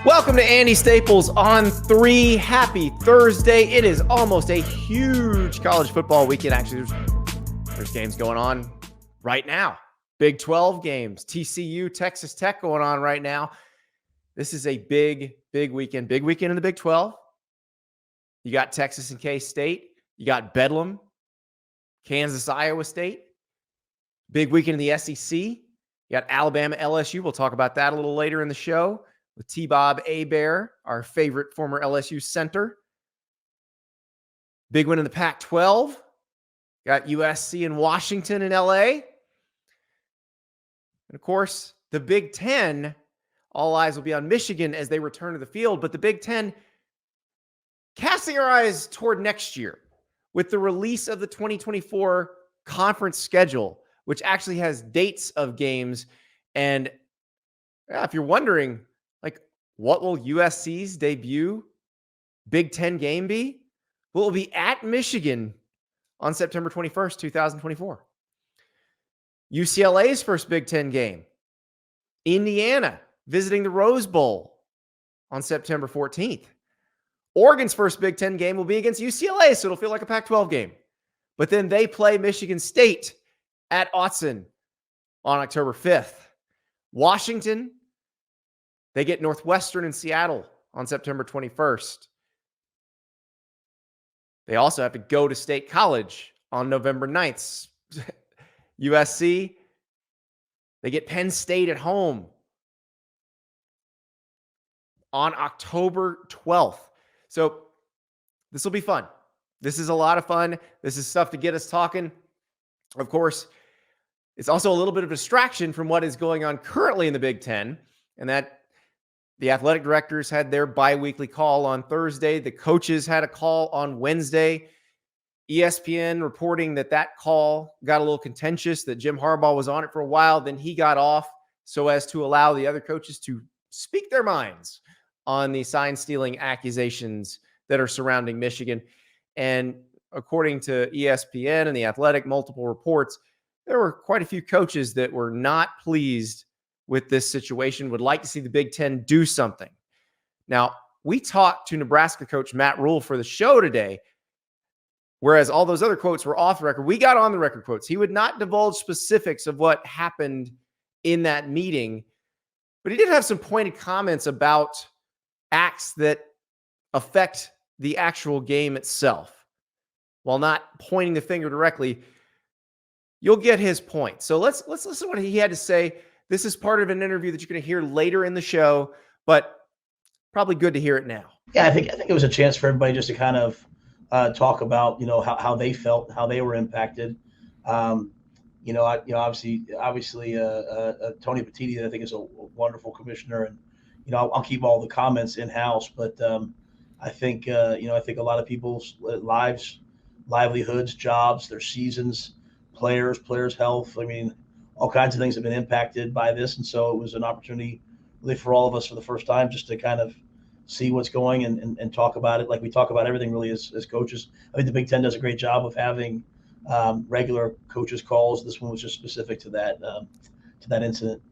Welcome to Andy Staples on 3. Happy Thursday. It is almost a huge college football weekend. Actually, there's games going on right now. Big 12 games, TCU, Texas Tech going on right now. This is a big weekend. Big weekend in the Big 12. You got Texas and K-State. You got Bedlam, Kansas, Iowa State. Big weekend in the SEC. You got Alabama-LSU. We'll talk about that a little later in the show with T-Bob Hebert, our favorite former LSU center. Big win in the Pac-12. Got USC and Washington in LA. And of course, the Big Ten, all eyes will be on Michigan as they return to the field. But the Big Ten, casting our eyes toward next year with the release of the 2024 conference schedule, which actually has dates of games. And if you're wondering, what will USC's debut Big Ten game be? Well, it will be at Michigan on September 21st, 2024. UCLA's first Big Ten game. Indiana visiting the Rose Bowl on September 14th. Oregon's first Big Ten game will be against UCLA, so it'll feel like a Pac-12 game. But then they play Michigan State at Autzen on October 5th. Washington, they get Northwestern in Seattle on September 21st. They also have to go to State College on November 9th. USC, they get Penn State at home on October 12th. So this will be fun. This is a lot of fun. This is stuff to get us talking. Of course, it's also a little bit of distraction from what is going on currently in the Big Ten, and that the athletic directors had their bi-weekly call on Thursday. The coaches had a call on Wednesday. ESPN reporting that call got a little contentious, that Jim Harbaugh was on it for a while. Then he got off so as to allow the other coaches to speak their minds on the sign-stealing accusations that are surrounding Michigan. And according to ESPN and the Athletic, multiple reports, there were quite a few coaches that were not pleased with this situation, would like to see the Big Ten do something. Now, we talked to Nebraska coach Matt Rhule for the show today, whereas all those other quotes were off the record. We got on the record quotes. He would not divulge specifics of what happened in that meeting, but he did have some pointed comments about acts that affect the actual game itself. While not pointing the finger directly, you'll get his point. So let's listen to what he had to say. This is part of an interview that you're going to hear later in the show, but probably good to hear it now. Yeah, I think it was a chance for everybody just to kind of talk about, how they felt, how they were impacted. Obviously, Tony Petitti, I think, is a wonderful commissioner, and I'll keep all the comments in house. But I think a lot of people's lives, livelihoods, jobs, their seasons, players' health. I mean, all kinds of things have been impacted by this. And so it was an opportunity really for all of us for the first time just to kind of see what's going and talk about it like we talk about everything really as coaches. I think the Big Ten does a great job of having regular coaches calls. This one was just specific to that incident.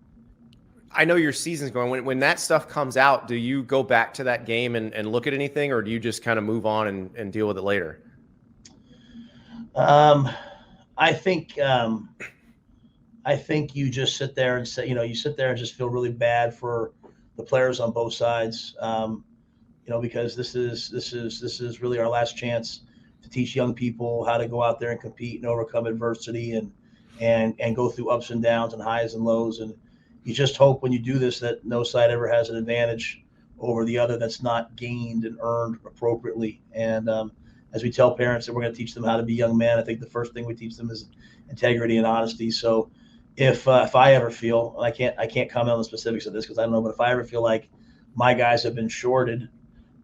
I know your season's going. When that stuff comes out, do you go back to that game and look at anything, or do you just kind of move on and deal with it later? I think you just sit there and say, you sit there and just feel really bad for the players on both sides, because this is really our last chance to teach young people how to go out there and compete and overcome adversity and go through ups and downs and highs and lows. And you just hope when you do this that no side ever has an advantage over the other that's not gained and earned appropriately. And as we tell parents that we're going to teach them how to be young men, I think the first thing we teach them is integrity and honesty. So if I ever feel, and I can't comment on the specifics of this because I don't know, but if I ever feel like my guys have been shorted,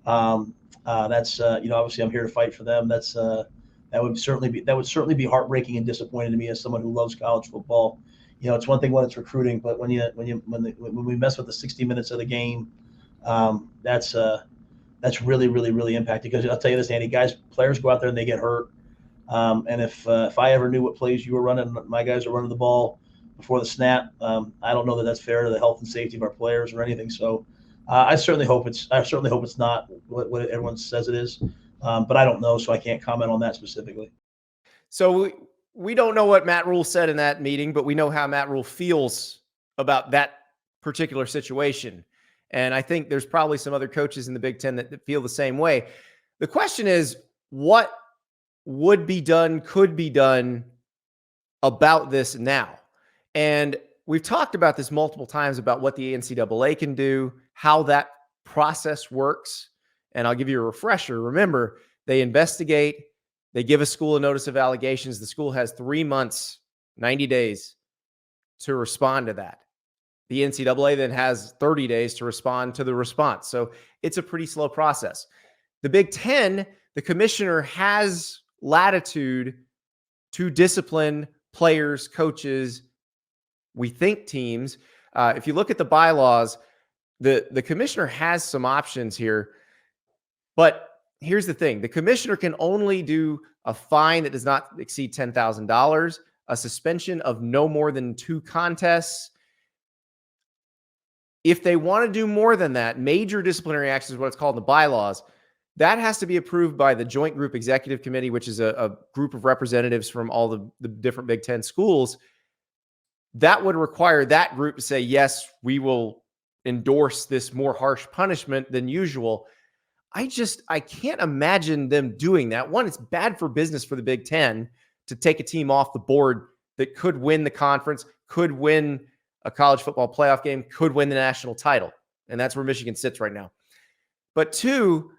that's obviously I'm here to fight for them. That would certainly be heartbreaking and disappointing to me as someone who loves college football. It's one thing when it's recruiting, but when we mess with the 60 minutes of the game, that's really, really, really impacting. Because I'll tell you this, Andy, players go out there and they get hurt. And if I ever knew what plays you were running, my guys are running the ball before the snap. I don't know that that's fair to the health and safety of our players or anything. So I certainly hope it's not what everyone says it is, but I don't know, so I can't comment on that specifically. So we don't know what Matt Rhule said in that meeting, but we know how Matt Rhule feels about that particular situation. And I think there's probably some other coaches in the Big Ten that feel the same way. The question is, what would be done, could be done about this now? And we've talked about this multiple times about what the NCAA can do, how that process works. And I'll give you a refresher. Remember, they investigate, they give a school a notice of allegations. The school has 3 months, 90 days to respond to that. The NCAA then has 30 days to respond to the response. So it's a pretty slow process. The Big Ten, the commissioner has latitude to discipline players, coaches, we think teams. If you look at the bylaws, the commissioner has some options here. But here's the thing. The commissioner can only do a fine that does not exceed $10,000, a suspension of no more than 2 contests. If they want to do more than that, major disciplinary actions is what it's called in the bylaws. That has to be approved by the Joint Group Executive Committee, which is a group of representatives from all the different Big Ten schools. That would require that group to say, yes, we will endorse this more harsh punishment than usual. I can't imagine them doing that. One, it's bad for business for the Big Ten to take a team off the board that could win the conference, could win a college football playoff game, could win the national title. And that's where Michigan sits right now. But 2,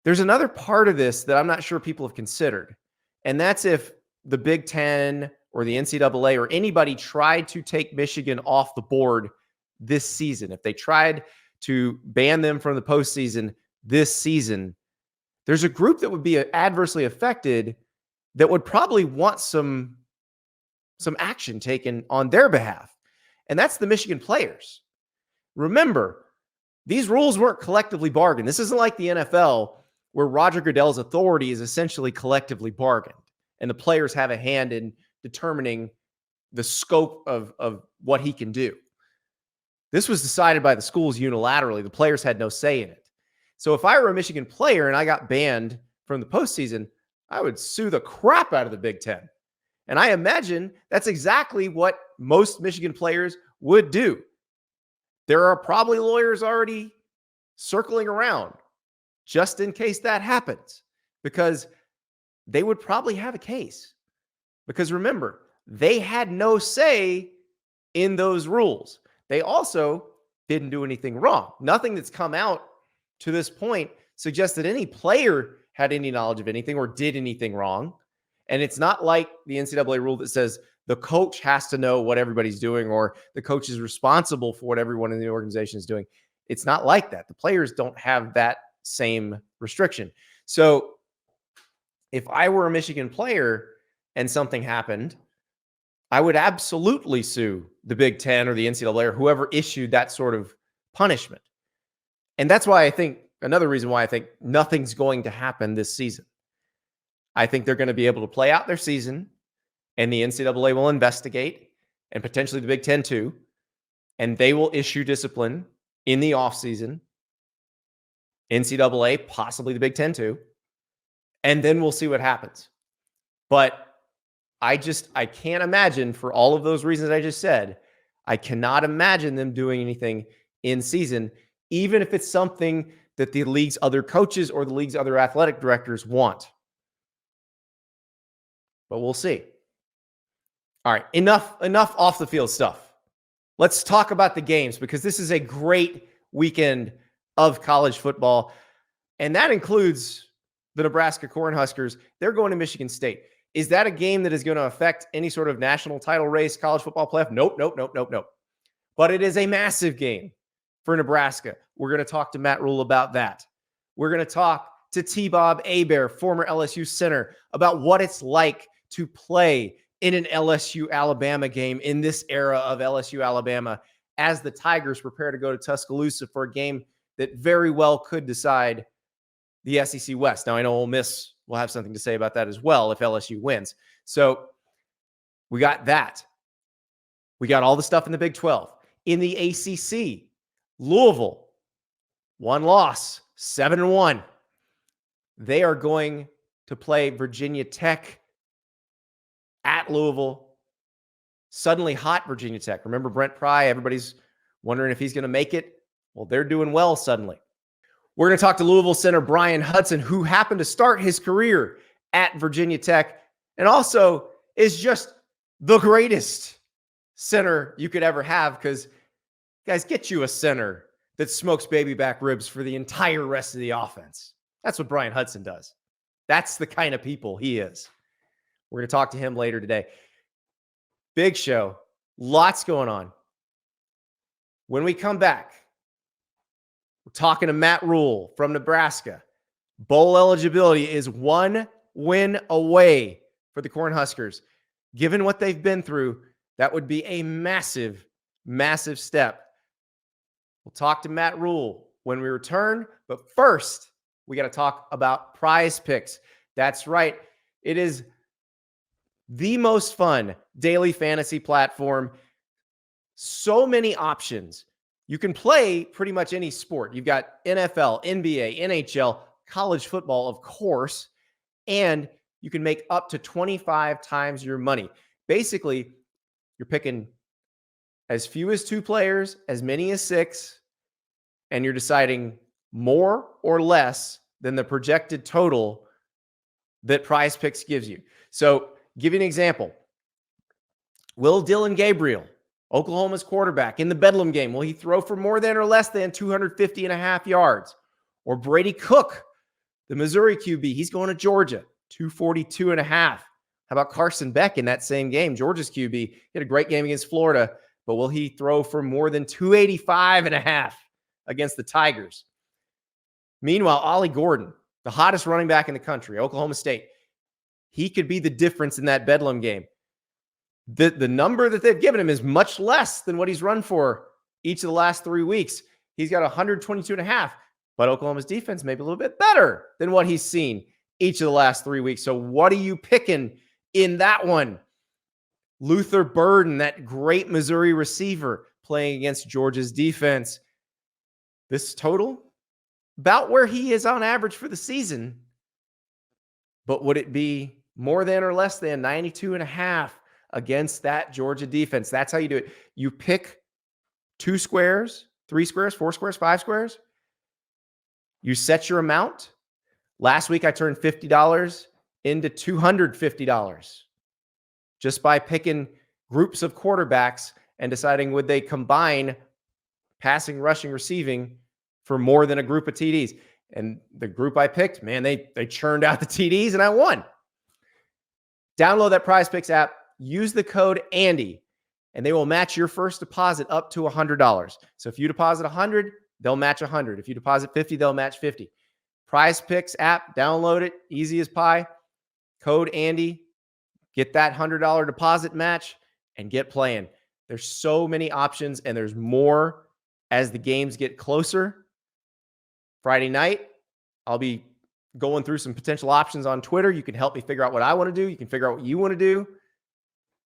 there's another part of this that I'm not sure people have considered. And that's if the Big Ten or the NCAA or anybody tried to take Michigan off the board this season, if they tried to ban them from the postseason this season, there's a group that would be adversely affected that would probably want some action taken on their behalf. And that's the Michigan players. Remember, these rules weren't collectively bargained. This isn't like the NFL where Roger Goodell's authority is essentially collectively bargained and the players have a hand in determining the scope of what he can do. This was decided by the schools unilaterally. The players had no say in it. So if I were a Michigan player and I got banned from the postseason, I would sue the crap out of the Big Ten. And I imagine that's exactly what most Michigan players would do. There are probably lawyers already circling around just in case that happens, because they would probably have a case. Because remember, they had no say in those rules. They also didn't do anything wrong. Nothing that's come out to this point suggests that any player had any knowledge of anything or did anything wrong. And it's not like the NCAA rule that says the coach has to know what everybody's doing or the coach is responsible for what everyone in the organization is doing. It's not like that. The players don't have that same restriction. So if I were a Michigan player and something happened, I would absolutely sue the Big Ten or the NCAA or whoever issued that sort of punishment. And that's why I think, another reason why I think nothing's going to happen this season. I think they're going to be able to play out their season, and the NCAA will investigate, and potentially the Big Ten too, and they will issue discipline in the offseason. NCAA, possibly the Big Ten too, and then we'll see what happens. But I can't imagine, for all of those reasons I just said, I cannot imagine them doing anything in season, even if it's something that the league's other coaches or the league's other athletic directors want. But we'll see. All right, enough off the field stuff. Let's talk about the games, because this is a great weekend of college football, and that includes the Nebraska Cornhuskers. They're going to Michigan State. Is that a game that is going to affect any sort of national title race, college football playoff? Nope. But it is a massive game for Nebraska. We're going to talk to Matt Rhule about that. We're going to talk to T-Bob Hebert, former LSU center, about what it's like to play in an LSU-Alabama game in this era of LSU-Alabama as the Tigers prepare to go to Tuscaloosa for a game that very well could decide the SEC West. Now, I know Ole Miss will have something to say about that as well if LSU wins. So we got that. We got all the stuff in the Big 12. In the ACC, Louisville one loss, 7-1. They are going to play Virginia Tech at Louisville. Suddenly hot Virginia Tech. Remember Brent Pry? Everybody's wondering if he's going to make it. Well, they're doing well suddenly. We're going to talk to Louisville center Bryan Hudson, who happened to start his career at Virginia Tech and also is just the greatest center you could ever have, because, guys, get you a center that smokes baby back ribs for the entire rest of the offense. That's what Bryan Hudson does. That's the kind of people he is. We're going to talk to him later today. Big show. Lots going on. When we come back, we're talking to Matt Rhule from Nebraska. Bowl eligibility is 1 win away for the Cornhuskers. Given what they've been through, that would be a massive, massive step. We'll talk to Matt Rhule when we return. But first, we got to talk about Prize Picks. That's right. It is the most fun daily fantasy platform. So many options. You can play pretty much any sport. You've got NFL, NBA, NHL, college football, of course, and you can make up to 25 times your money. Basically, you're picking as few as 2 players, as many as 6, and you're deciding more or less than the projected total that Prize Picks gives you. So, give you an example. Will Dylan Gabriel, Oklahoma's quarterback, in the Bedlam game, will he throw for more than or less than 250.5 yards? Or Brady Cook, the Missouri QB, he's going to Georgia, 242.5. How about Carson Beck in that same game, Georgia's QB? He had a great game against Florida, but will he throw for more than 285.5 against the Tigers? Meanwhile, Ollie Gordon, the hottest running back in the country, Oklahoma State, he could be the difference in that Bedlam game. The number that they've given him is much less than what he's run for each of the last 3 weeks. He's got 122.5, but Oklahoma's defense may be a little bit better than what he's seen each of the last 3 weeks. So what are you picking in that one? Luther Burden, that great Missouri receiver, playing against Georgia's defense. This total, about where he is on average for the season. But would it be more than or less than 92.5 against that Georgia defense? That's how you do it. You pick 2 squares, 3 squares, 4 squares, 5 squares. You set your amount. Last week, I turned $50 into $250 just by picking groups of quarterbacks and deciding would they combine passing, rushing, receiving for more than a group of TDs. And the group I picked, man, they churned out the TDs and I won. Download that Prize Picks app. Use the code Andy, and they will match your first deposit up to $100. So if you deposit $100, they'll match $100. If you deposit $50, they'll match $50. Prize Picks app, download it, easy as pie. Code Andy, get that $100 deposit match, and get playing. There's so many options, and there's more as the games get closer. Friday night, I'll be going through some potential options on Twitter. You can help me figure out what I want to do. You can figure out what you want to do.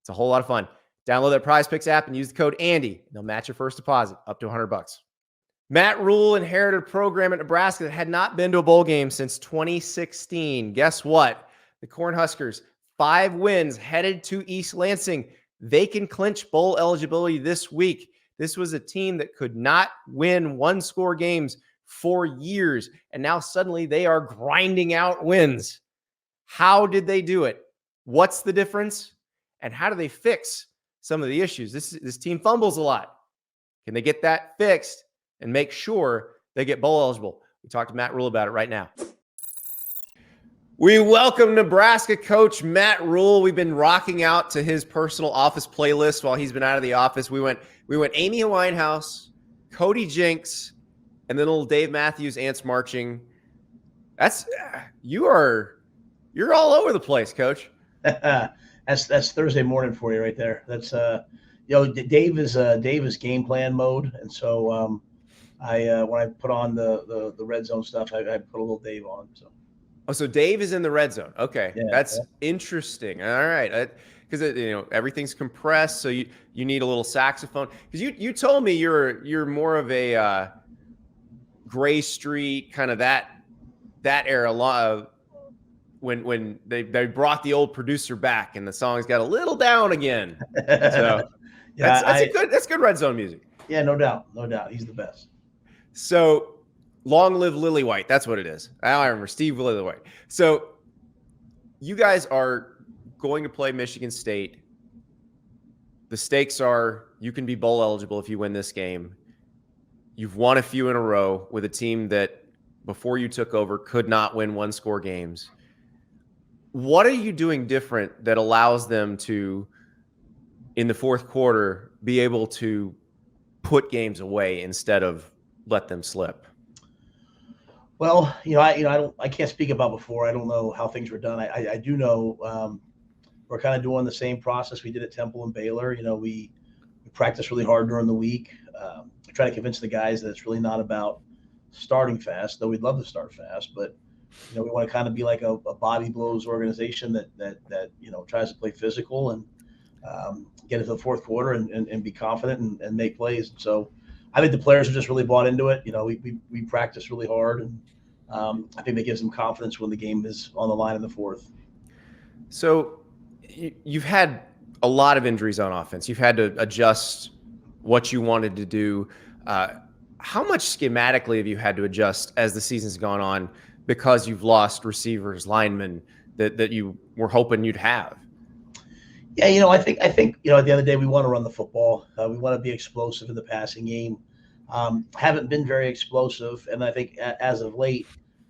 It's a whole lot of fun. Download that Prize Picks app and use the code Andy. They'll match your first deposit up to $100. Matt Rhule inherited a program at Nebraska that had not been to a bowl game since 2016. Guess what? The Cornhuskers, 5 wins, headed to East Lansing. They can clinch bowl eligibility this week. This was a team that could not win 1-score games for years, and now suddenly they are grinding out wins. How did they do it? What's the difference? And how do they fix some of the issues? This team fumbles a lot. Can they get that fixed and make sure they get bowl eligible? We talked to Matt Rhule about it right now. We welcome Nebraska coach Matt Rhule. We've been rocking out to his personal office playlist while he's been out of the office. We went Amy Winehouse, Cody Jinks, and then little Dave Matthews, Ants Marching. You're all over the place, coach. That's Thursday morning for you right there. That's Dave is game plan mode, and so when I put on the red zone stuff, I put a little Dave on. So Dave is in the red zone. Okay, yeah, that's interesting. All right, because everything's compressed, so you need a little saxophone. Because you told me you're more of a Gray Street, kind of that era, when they brought the old producer back and the songs got a little down again. So yeah, that's good red zone music. Yeah, no doubt. He's the best. So long live Lily White. That's what it is. I remember Steve Lily White. So you guys are going to play Michigan State. The stakes are you can be bowl eligible if you win this game. You've won a few in a row with a team that before you took over could not win one-score games. What are you doing different that allows them to, in the fourth quarter, be able to put games away instead of let them slip? Well, I can't speak about before. I don't know how things were done. I do know we're kind of doing the same process we did at Temple and Baylor. We practice really hard during the week. I try to convince the guys that it's really not about starting fast, though we'd love to start fast, but we want to kind of be like a body blows organization that tries to play physical and get into the fourth quarter and be confident and make plays. So I think the players have just really bought into it. We practice really hard, and I think that gives them confidence when the game is on the line in the fourth. So you've had a lot of injuries on offense. You've had to adjust what you wanted to do. How much schematically have you had to adjust as the season's gone on because you've lost receivers, linemen that you were hoping you'd have? Yeah, I think at the end of the day, we want to run the football. We want to be explosive in the passing game. Haven't been very explosive, and I think as of late,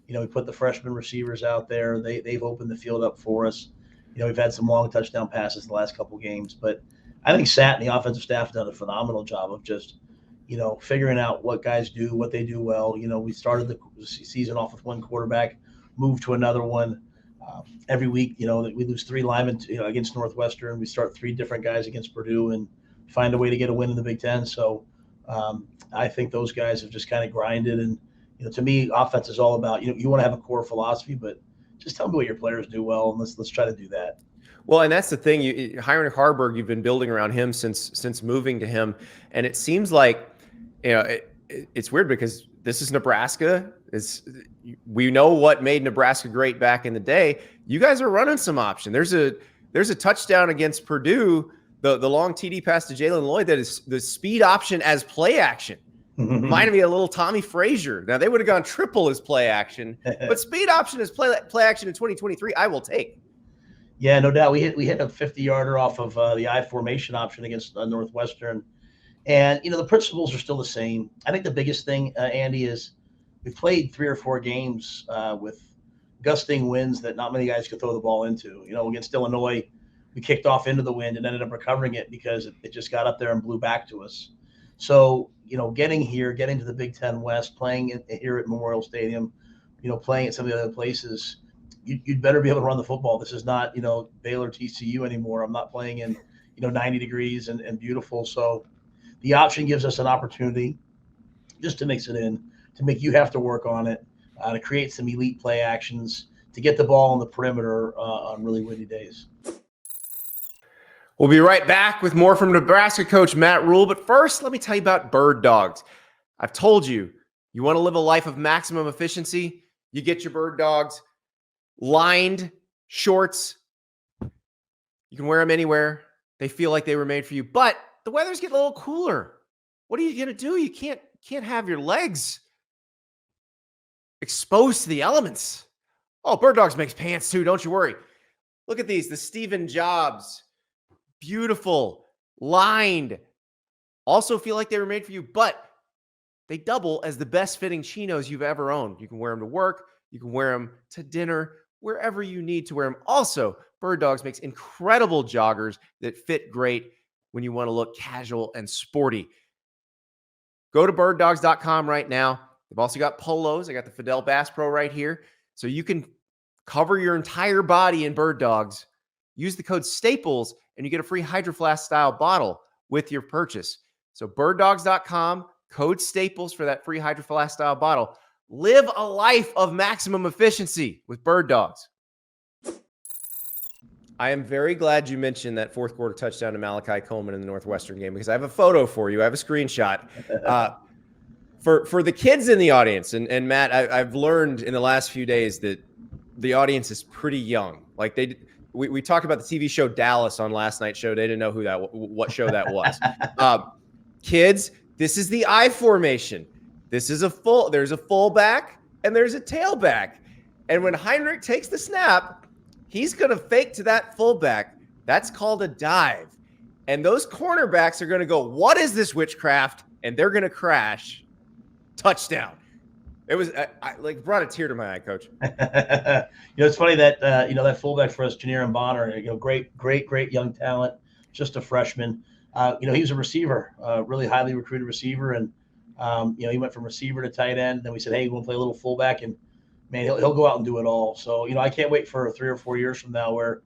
we put the freshman receivers out there. They've opened the field up for us. We've had some long touchdown passes the last couple games, but I think Sat and the offensive staff have done a phenomenal job of just figuring out what guys do, what they do well. We started the season off with one quarterback, moved to another one. Every week, we lose 3 linemen against Northwestern. We start 3 different guys against Purdue and find a way to get a win in the Big Ten. So I think those guys have just kind of grinded. And, to me, offense is all about, you want to have a core philosophy, but just tell me what your players do well, and let's try to do that. Well, and that's the thing. Heinrich Harburg, you've been building around him since moving to him, and it seems like it's weird because this is Nebraska. We know what made Nebraska great back in the day. You guys are running some option. There's a touchdown against Purdue, the long TD pass to Jalen Lloyd that is the speed option as play action. Reminded me of a little Tommy Frazier. Now they would have gone triple as play action, but speed option as play action in 2023, I will take. Yeah, no doubt. We hit a 50-yarder off of the I formation option against Northwestern. And, the principles are still the same. I think the biggest thing, Andy, is we've played 3 or 4 games with gusting winds that not many guys could throw the ball into. Against Illinois, we kicked off into the wind and ended up recovering it because it just got up there and blew back to us. So, getting to the Big Ten West, playing here at Memorial Stadium, playing at some of the other places, you'd better be able to run the football. This is not, Baylor TCU anymore. I'm not playing in, 90 degrees and beautiful. So the option gives us an opportunity just to mix it in, to make you have to work on it, to create some elite play actions, to get the ball on the perimeter on really windy days. We'll be right back with more from Nebraska coach Matt Rhule. But first, let me tell you about Bird Dogs. I've told you, you want to live a life of maximum efficiency, you get your Bird Dogs lined shorts. You can wear them anywhere. They feel like they were made for you. But the weather's getting a little cooler. What are you going to do? You can't have your legs exposed to the elements. Oh, Bird Dogs makes pants too. Don't you worry. Look at these. The Stephen Jobs. Beautiful. Lined. Also feel like they were made for you, but they double as the best fitting chinos you've ever owned. You can wear them to work. You can wear them to dinner, wherever you need to wear them. Also, Bird Dogs makes incredible joggers that fit great when you want to look casual and sporty. Go to birddogs.com right now. They've also got polos. I got the Fidel Bass Pro right here. So you can cover your entire body in Bird Dogs. Use the code STAPLES and you get a free Hydro Flask style bottle with your purchase. So birddogs.com, code STAPLES for that free Hydro Flask style bottle. Live a life of maximum efficiency with Bird Dogs. I am very glad you mentioned that fourth quarter touchdown to Malachi Coleman in the Northwestern game because I have a photo for you. I have a screenshot. For the kids in the audience, and Matt, I've learned in the last few days that the audience is pretty young. Like we talked about the TV show Dallas on last night's show. They didn't know what show that was. Kids, this is the I formation. There's a fullback and there's a tailback. And when Heinrich takes the snap, he's going to fake to that fullback. That's called a dive. And those cornerbacks are going to go, what is this witchcraft? And they're going to crash. Touchdown. It was I like brought a tear to my eye, Coach. It's funny that that fullback for us, Janiran Bonner, great young talent, just a freshman. He was a receiver, really highly recruited receiver, and he went from receiver to tight end. Then we said, hey, you want to play a little fullback, and man, he'll go out and do it all. So I can't wait for 3 or 4 years from now where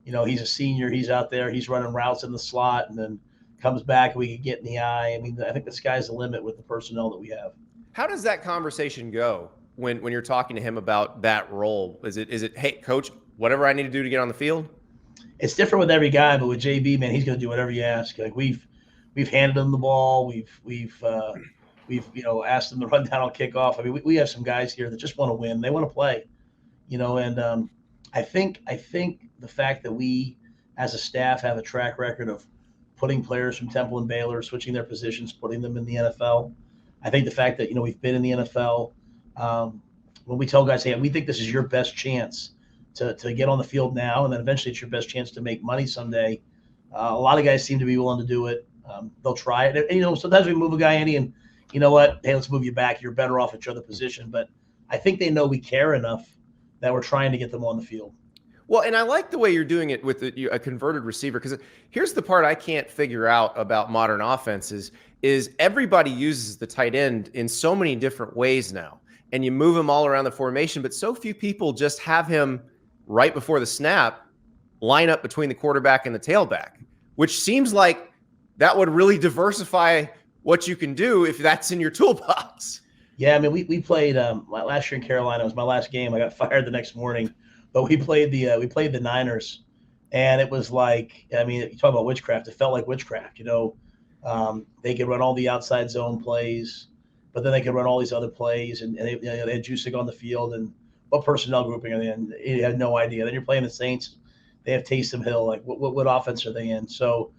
he's a senior, he's out there, he's running routes in the slot, and then comes back and we can get in the eye. I mean, I think the sky's the limit with the personnel that we have. How does that conversation go when you're talking to him about that role? Is it hey, Coach, whatever I need to do to get on the field? It's different with every guy, but with JB, man, he's going to do whatever you ask. Like we've handed him the ball, we've asked him to run down on kickoff. I mean, we have some guys here that just want to win, they want to play, and I think the fact that we as a staff have a track record of putting players from Temple and Baylor, switching their positions, putting them in the NFL. I think the fact that, we've been in the NFL, when we tell guys, hey, we think this is your best chance to get on the field now, and then eventually it's your best chance to make money someday. A lot of guys seem to be willing to do it. They'll try it. And, sometimes we move a guy, Andy, and you know what? Hey, let's move you back. You're better off at your other position. But I think they know we care enough that we're trying to get them on the field. Well, and I like the way you're doing it with a converted receiver, because here's the part I can't figure out about modern offenses is everybody uses the tight end in so many different ways now, and you move him all around the formation, but so few people just have him right before the snap line up between the quarterback and the tailback, which seems like that would really diversify what you can do if that's in your toolbox. Yeah, I mean, we played last year in Carolina. It was my last game. I got fired the next morning. But we played the Niners, and it was like, I mean, you talk about witchcraft. It felt like witchcraft. They could run all the outside zone plays, but then they could run all these other plays, and they had Jusic on the field. And what personnel grouping are they in? You had no idea. Then you're playing the Saints. They have Taysom Hill. Like, what offense are they in? So,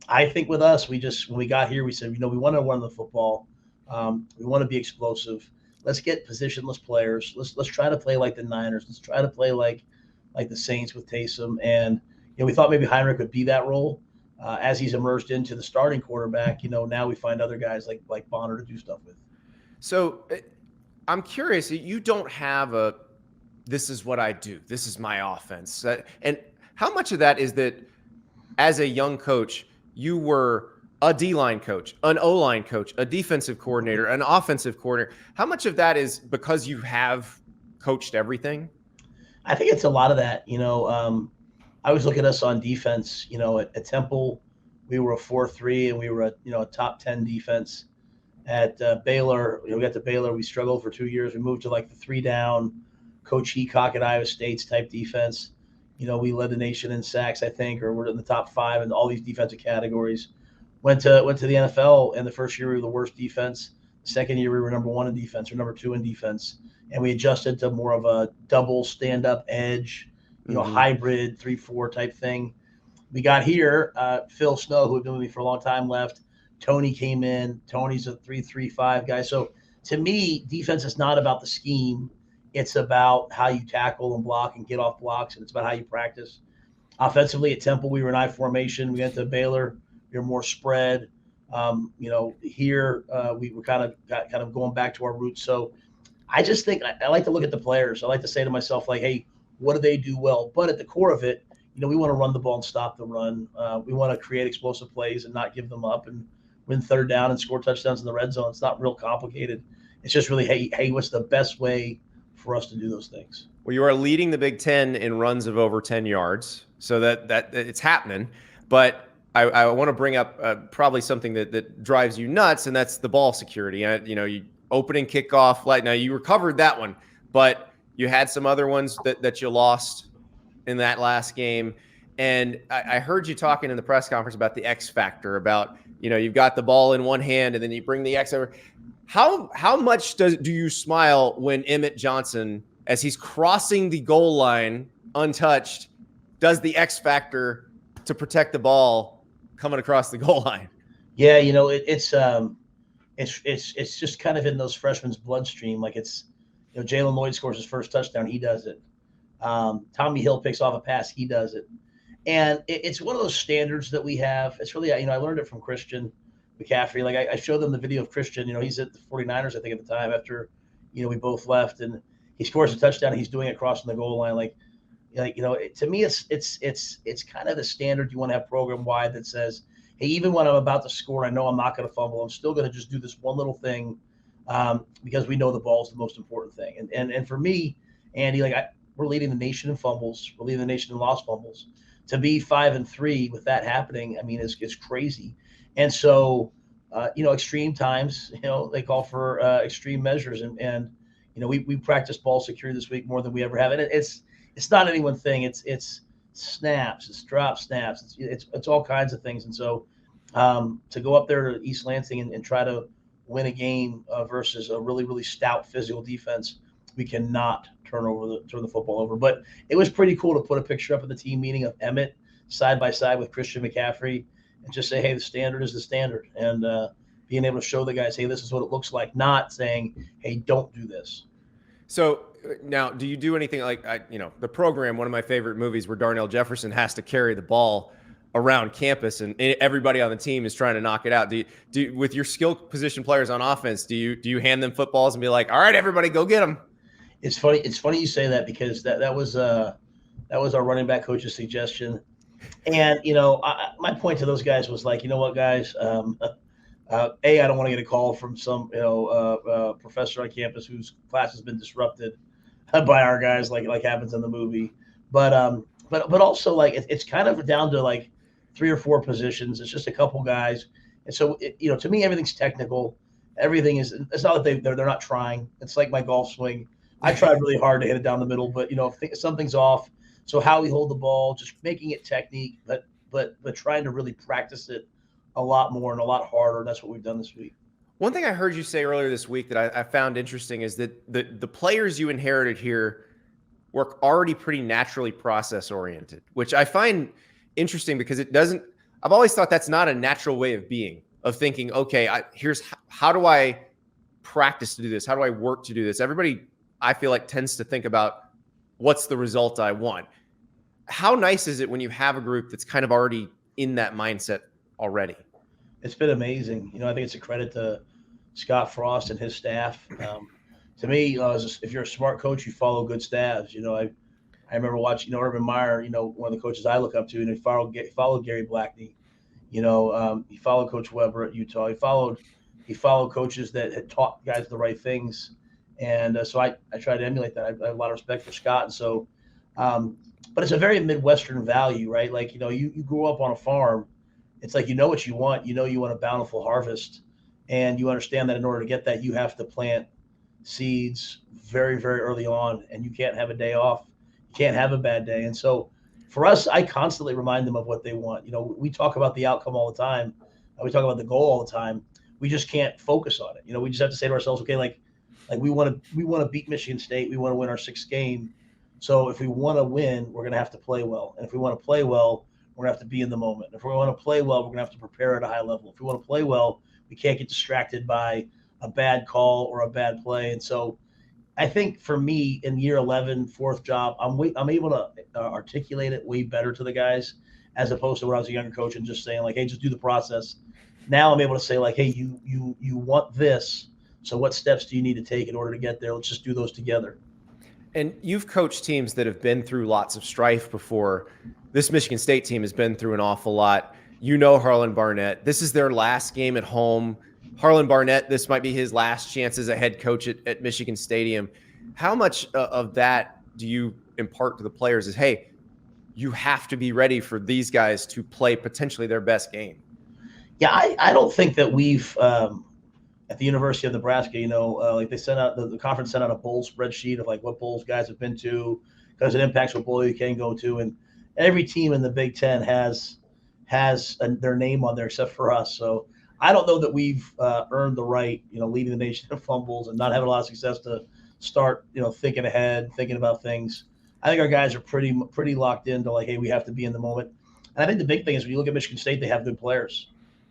I think with us, when we got here, we said, we want to run the football. We want to be explosive. Let's get positionless players. Let's try to play like the Niners. Let's try to play like the Saints with Taysom. And we thought maybe Heinrich would be that role as he's emerged into the starting quarterback. Now we find other guys like Bonner to do stuff with. So I'm curious. You don't have this is what I do. This is my offense. And how much of that is that as a young coach, you were a D-line coach, an O-line coach, a defensive coordinator, an offensive coordinator? How much of that is because you have coached everything? I think it's a lot of that. I always look at us on defense. At Temple, we were a 4-3, and we were a top 10 defense. At Baylor, we got to Baylor, we struggled for 2 years. We moved to like the 3-down, Coach Heacock at Iowa State's type defense. We led the nation in sacks, I think, or we're in the top 5 in all these defensive categories. Went to the NFL, and the first year we were the worst defense. The second year we were number 1 in defense or number 2 in defense. And we adjusted to more of a double stand-up edge, hybrid 3-4 type thing. We got here, Phil Snow, who had been with me for a long time, left. Tony came in. Tony's a 3-3-5 guy. So to me, defense is not about the scheme. It's about how you tackle and block and get off blocks, and it's about how you practice. Offensively at Temple, we were in I formation. We went to Baylor. We were more spread. Here we were kind of going back to our roots. So I just think I like to look at the players. I like to say to myself, like, hey, what do they do well? But at the core of it, we want to run the ball and stop the run. We want to create explosive plays and not give them up and win third down and score touchdowns in the red zone. It's not real complicated. It's just really, hey, what's the best way for us to do those things? Well, you are leading the Big Ten in runs of over 10 yards, so that it's happening. But I want to bring up probably something that drives you nuts, and that's the ball security. You opening kickoff. Now you recovered that one, but you had some other ones that you lost in that last game. And I heard you talking in the press conference about the X factor, about you've got the ball in one hand and then you bring the X over. How much do you smile when Emmett Johnson, as he's crossing the goal line untouched, does the X factor to protect the ball coming across the goal line? Yeah, it's just kind of in those freshmen's bloodstream. Like Jalen Lloyd scores his first touchdown, he does it. Tommy Hill picks off a pass, he does it. And it's one of those standards that we have. It's really, I learned it from Christian McCaffrey. Like I showed them the video of Christian, he's at the 49ers, I think at the time after, we both left, and he scores a touchdown and he's doing it crossing the goal line. To me, it's kind of the standard you want to have program wide that says, hey, even when I'm about to score, I know I'm not going to fumble. I'm still going to just do this one little thing because we know the ball is the most important thing. And for me, Andy, we're leading the nation in fumbles. We're leading the nation in lost fumbles. To be 5-3 with that happening, I mean, it's crazy. And so, extreme times, they call for extreme measures. And we practiced ball security this week more than we ever have. And it's not any one thing. It's snaps, it's drop snaps, it's all kinds of things. And so to go up there to East Lansing and try to win a game versus a really, really stout physical defense, we cannot turn the football over. But it was pretty cool to put a picture up at the team meeting of Emmett side by side with Christian McCaffrey and just say, hey, the standard is the standard. And being able to show the guys, hey, this is what it looks like, not saying, hey, don't do this. So now, do you do anything like, the program, one of my favorite movies where Darnell Jefferson has to carry the ball around campus and everybody on the team is trying to knock it out. Do you with your skill position players on offense, do you hand them footballs and be like, all right, everybody go get them? It's funny you say that because that was our running back coach's suggestion. And, my point to those guys was like, you know what, guys, I don't want to get a call from some, professor on campus whose class has been disrupted by our guys, like happens in the movie. But also it's kind of down to like 3 or 4 positions. It's just a couple guys. And so, to me, everything's technical. Everything is, it's not that they're not trying. It's like my golf swing. I tried really hard to hit it down the middle, but, if something's off. So how we hold the ball, just making it technique, but trying to really practice it a lot more and a lot harder. And that's what we've done this week. One thing I heard you say earlier this week that I found interesting is that the players you inherited here were already pretty naturally process oriented, which I find interesting because I've always thought that's not a natural way of being, of thinking, okay, here's how do I practice to do this? How do I work to do this? Everybody, I feel like, tends to think about what's the result I want. How nice is it when you have a group that's kind of already in that mindset already? It's been amazing. I think it's a credit to Scott Frost and his staff. To me, if you're a smart coach, you follow good staffs. I remember watching, Urban Meyer, one of the coaches I look up to, and he followed Gary Blackney. He followed Coach Weber at Utah. He followed coaches that had taught guys the right things. And so I try to emulate that. I have a lot of respect for Scott. And so, but it's a very Midwestern value, right? Like, you grew up on a farm. It's like, what you want. You want a bountiful harvest. And you understand that in order to get that, you have to plant seeds very, very early on. And you can't have a day off. You can't have a bad day. And so for us, I constantly remind them of what they want. We talk about the outcome all the time. We talk about the goal all the time. We just can't focus on it. We just have to say to ourselves, okay, like we want to beat Michigan State. We want to win our 6th game. So if we want to win, we're going to have to play well. And if we want to play well, we're going to have to be in the moment. If we want to play well, we're going to have to prepare at a high level. If we want to play well, we can't get distracted by a bad call or a bad play. And so I think for me in year 11, 4th job, I'm able to articulate it way better to the guys as opposed to when I was a younger coach and just saying like, hey, just do the process. Now I'm able to say like, hey, you want this. So what steps do you need to take in order to get there? Let's just do those together. And you've coached teams that have been through lots of strife before. This Michigan State team has been through an awful lot. Harlan Barnett. This is their last game at home. Harlan Barnett, this might be his last chance as a head coach at Michigan Stadium. How much of that do you impart to the players is, hey, you have to be ready for these guys to play potentially their best game? Yeah, I don't think that we've at the University of Nebraska, like they sent out the conference sent out a bowl spreadsheet of like what bowls guys have been to because it impacts what bowl you can go to, and every team in the Big Ten has their name on there except for us. So I don't know that we've earned the right, leading the nation in fumbles and not having a lot of success to start, thinking ahead, thinking about things. I think our guys are pretty locked into like, hey, we have to be in the moment. And I think the big thing is when you look at Michigan State, they have good players.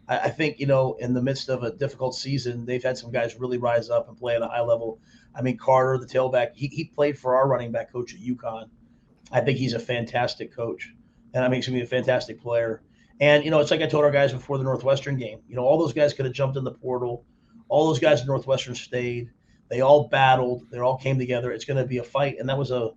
I think, in the midst of a difficult season, they've had some guys really rise up and play at a high level. I mean, Carter, the tailback, he played for our running back coach at UConn. I think he's a fantastic coach, and that makes him a fantastic player. And it's like I told our guys before the Northwestern game. All those guys could have jumped in the portal. All those guys in Northwestern stayed. They all battled. They all came together. It's going to be a fight, and that was a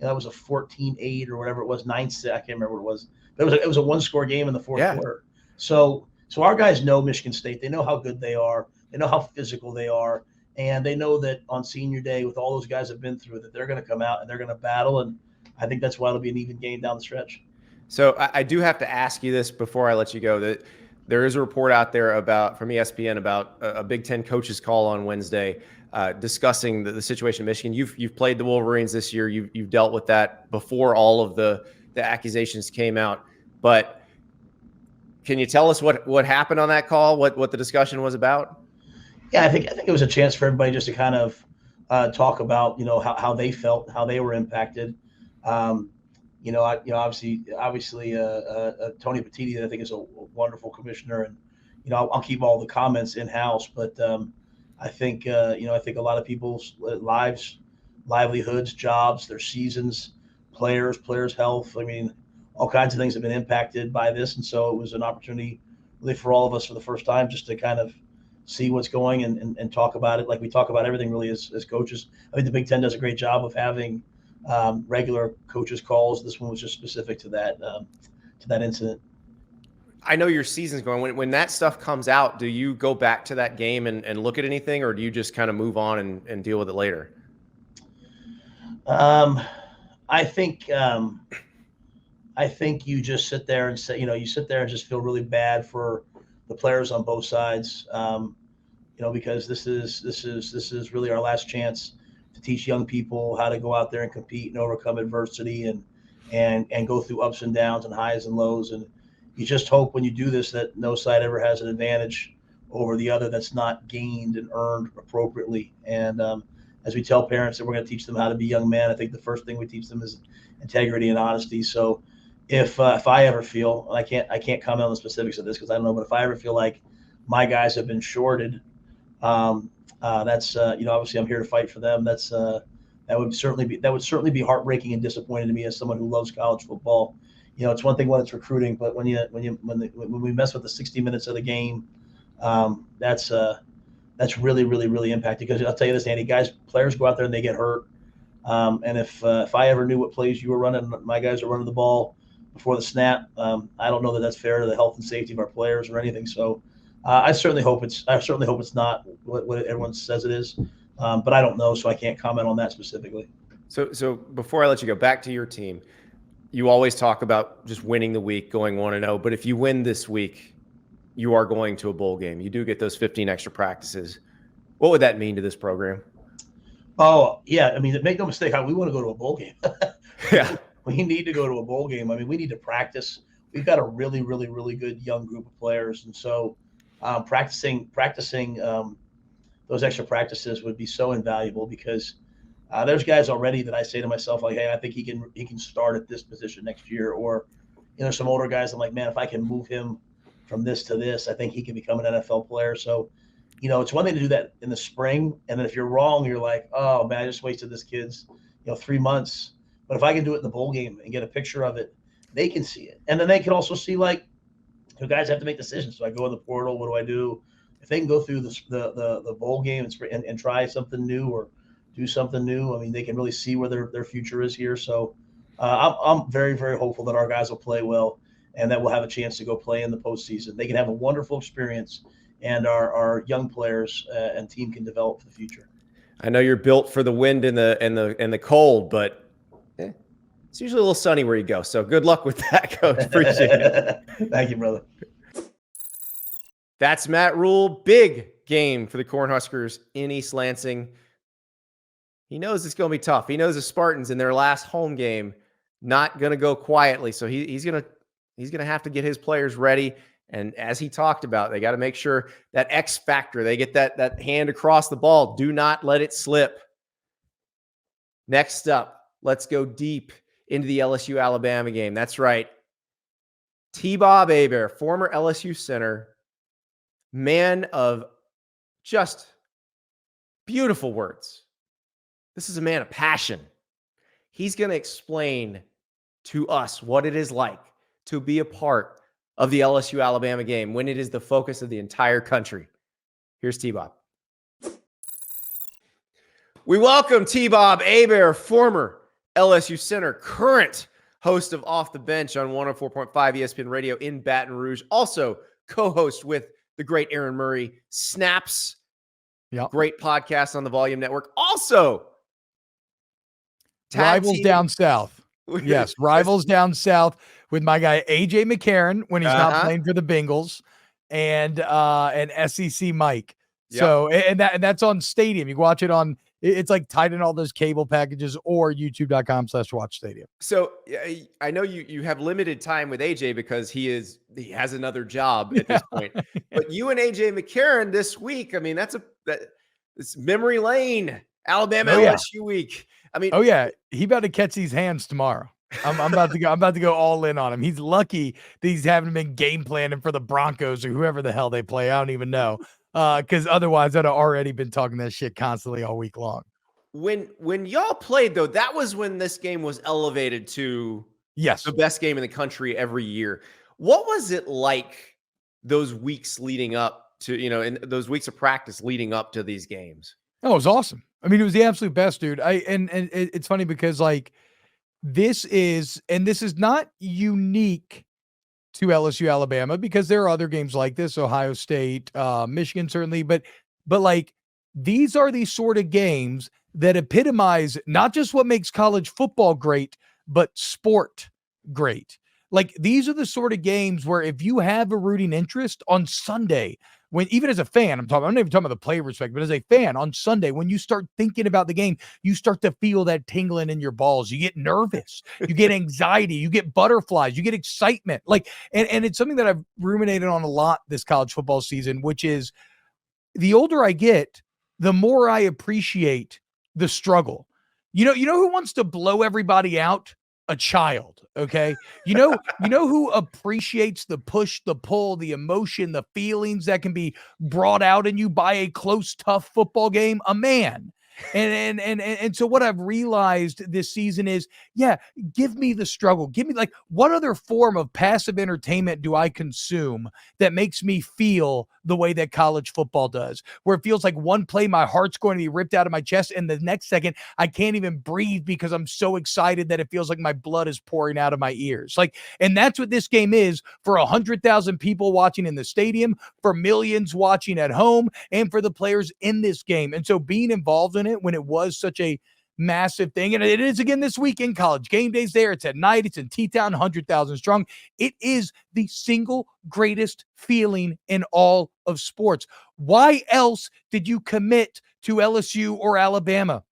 14-8 or whatever it was, 9-6. I can't remember what it was. But it was a one-score game in the fourth quarter. So our guys know Michigan State. They know how good they are. They know how physical they are. And they know that on senior day, with all those guys have been through, that they're going to come out and they're going to battle. And I think that's why it'll be an even game down the stretch. So I do have to ask you this before I let you go, that there is a report out there from ESPN about a Big Ten coaches call on Wednesday discussing the situation in Michigan. You've played the Wolverines this year. You've dealt with that before all of the accusations came out. But can you tell us what happened on that call? What the discussion was about? Yeah, I think it was a chance for everybody just to kind of talk about how they felt, how they were impacted. Obviously, Tony Petitti, I think, is a wonderful commissioner, and I'll keep all the comments in house. But I think a lot of people's lives, livelihoods, jobs, their seasons, players' health. I mean, all kinds of things have been impacted by this, and so it was an opportunity, really, for all of us for the first time, just to kind of see what's going and talk about it like we talk about everything, really, as coaches. I think the Big Ten does a great job of having regular coaches calls. This one was just specific to that incident. I know your season's going. When that stuff comes out, do you go back to that game and look at anything, or do you just kind of move on and deal with it later? I think you just sit there and say, you sit there and just feel really bad for the players on both sides, because this is really our last chance to teach young people how to go out there and compete and overcome adversity and go through ups and downs and highs and lows. And you just hope when you do this that no side ever has an advantage over the other that's not gained and earned appropriately. And as we tell parents that we're going to teach them how to be young men, I think the first thing we teach them is integrity and honesty. So if I ever feel, and I can't comment on the specifics of this because I don't know, but if I ever feel like my guys have been shorted, that's obviously I'm here to fight for them. That would certainly be heartbreaking and disappointing to me as someone who loves college football. It's one thing when it's recruiting, but when we mess with the 60 minutes of the game, that's really, really, really impacting. Because I'll tell you this, Andy, players go out there and they get hurt. And if I ever knew what plays you were running, my guys are running the ball before the snap. I don't know that that's fair to the health and safety of our players or anything. So I certainly hope it's not what everyone says it is. But I don't know, so I can't comment on that specifically. So before I let you go, back to your team, you always talk about just winning the week, going 1-0. But if you win this week, you are going to a bowl game. You do get those 15 extra practices. What would that mean to this program? Oh, yeah. I mean, make no mistake, we want to go to a bowl game. Yeah. We need to go to a bowl game. I mean, we need to practice. We've got a really, really, really good young group of players. And so practicing those extra practices would be so invaluable because there's guys already that I say to myself, like, hey, I think he can start at this position next year. Or, some older guys, I'm like, man, if I can move him from this to this, I think he can become an NFL player. So, it's one thing to do that in the spring. And then if you're wrong, you're like, oh, man, I just wasted this kid's, 3 months. But if I can do it in the bowl game and get a picture of it, they can see it. And then they can also see, like, guys have to make decisions. So I go in the portal. What do I do? If they can go through the bowl game and try something new or do something new, I mean, they can really see where their future is here. So I'm very, very hopeful that our guys will play well and that we'll have a chance to go play in the postseason. They can have a wonderful experience, and our young players and team can develop for the future. I know you're built for the wind and the cold, but it's usually a little sunny where you go. So good luck with that, Coach. Appreciate it. Thank you, brother. That's Matt Rhule. Big game for the Cornhuskers in East Lansing. He knows it's going to be tough. He knows the Spartans in their last home game not going to go quietly. So he's going to have to get his players ready. And as he talked about, they got to make sure that X factor, they get that hand across the ball. Do not let it slip. Next up, let's go deep into the LSU Alabama game. That's right. T-Bob Hebert, former LSU center, man of just beautiful words. This is a man of passion. He's going to explain to us what it is like to be a part of the LSU Alabama game when it is the focus of the entire country. Here's T-Bob. We welcome T-Bob Hebert, former LSU center, current host of Off the Bench on 104.5 ESPN Radio in Baton Rouge. Also co-host with the great Aaron Murray, Snaps. Yep. Great podcast on the Volume Network. Also, Rivals down south. Yes, Rivals down south with my guy AJ McCarron when he's not playing for the Bengals, and SEC Mike. Yep. So and that's on Stadium. You can watch it on. It's like tied in all those cable packages or youtube.com/watch Stadium. So I know you have limited time with AJ because he has another job at this point. But you and AJ McCarron this week, I mean, it's memory lane, Alabama-LSU week. I mean, he about to catch these hands tomorrow. I'm about to go all in on him. He's lucky that he's haven't been game planning for the Broncos or whoever the hell they play. I don't even know. Because otherwise I'd have already been talking that shit constantly all week long. When y'all played, though, that was when this game was elevated to the best game in the country every year. What was it like those weeks leading up to, in those weeks of practice leading up to these games? Oh, it was awesome. I mean, it was the absolute best, dude. And it's funny because like this is not unique to LSU Alabama because there are other games like this, Ohio State, Michigan, certainly, but like these are these sort of games that epitomize not just what makes college football great, but sport great. Like these are the sort of games where if you have a rooting interest on Sunday, when even as a fan, I'm not even talking about the player respect, but as a fan on Sunday, when you start thinking about the game, you start to feel that tingling in your balls. You get nervous, you get anxiety, you get butterflies, you get excitement. Like, and it's something that I've ruminated on a lot this college football season, which is the older I get, the more I appreciate the struggle. You know who wants to blow everybody out? A child. Okay. You know who appreciates the push, the pull, the emotion, the feelings that can be brought out in you by a close, tough football game? A man. And so what I've realized this season is, give me the struggle. Give me like, what other form of passive entertainment do I consume that makes me feel the way that college football does, where it feels like one play, my heart's going to be ripped out of my chest. And the next second I can't even breathe because I'm so excited that it feels like my blood is pouring out of my ears. Like, and that's what this game is for 100,000 people watching in the stadium, for millions watching at home, and for the players in this game. And so being involved in it when it was such a massive thing, and it is again this week in College Game Days there, it's at night, it's in T-Town, 100,000 strong. It is the single greatest feeling in all of sports. Why else did you commit to LSU or Alabama?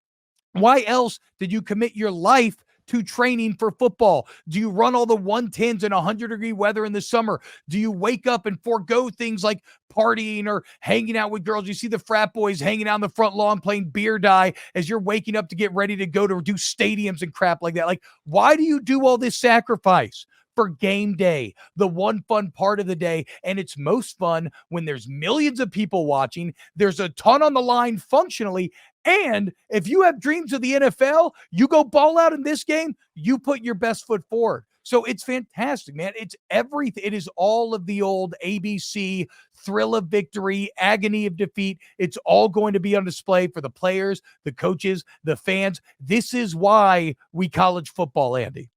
Why else did you commit your life to training for football? Do you run all the 110s in 100-degree weather in the summer? Do you wake up and forego things like partying or hanging out with girls? You see the frat boys hanging out on the front lawn playing beer die as you're waking up to get ready to go to do stadiums and crap like that. Like, why do you do all this sacrifice? For game day, the one fun part of the day. And it's most fun when there's millions of people watching. There's a ton on the line functionally. And if you have dreams of the NFL, you go ball out in this game, you put your best foot forward. So it's fantastic, man. It's everything. It is all of the old ABC, thrill of victory, agony of defeat. It's all going to be on display for the players, the coaches, the fans. This is why we college football, Andy.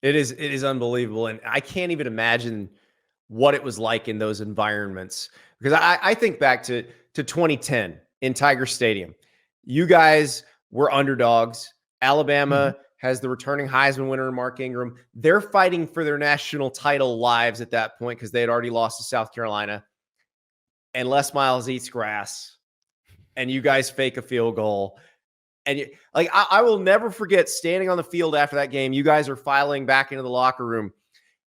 It is unbelievable. And I can't even imagine what it was like in those environments. Because I think back to 2010 in Tiger Stadium. You guys were underdogs. Alabama has the returning Heisman winner, Mark Ingram. They're fighting for their national title lives at that point because they had already lost to South Carolina. And Les Miles eats grass. And you guys fake a field goal. And I will never forget standing on the field after that game. You guys are filing back into the locker room.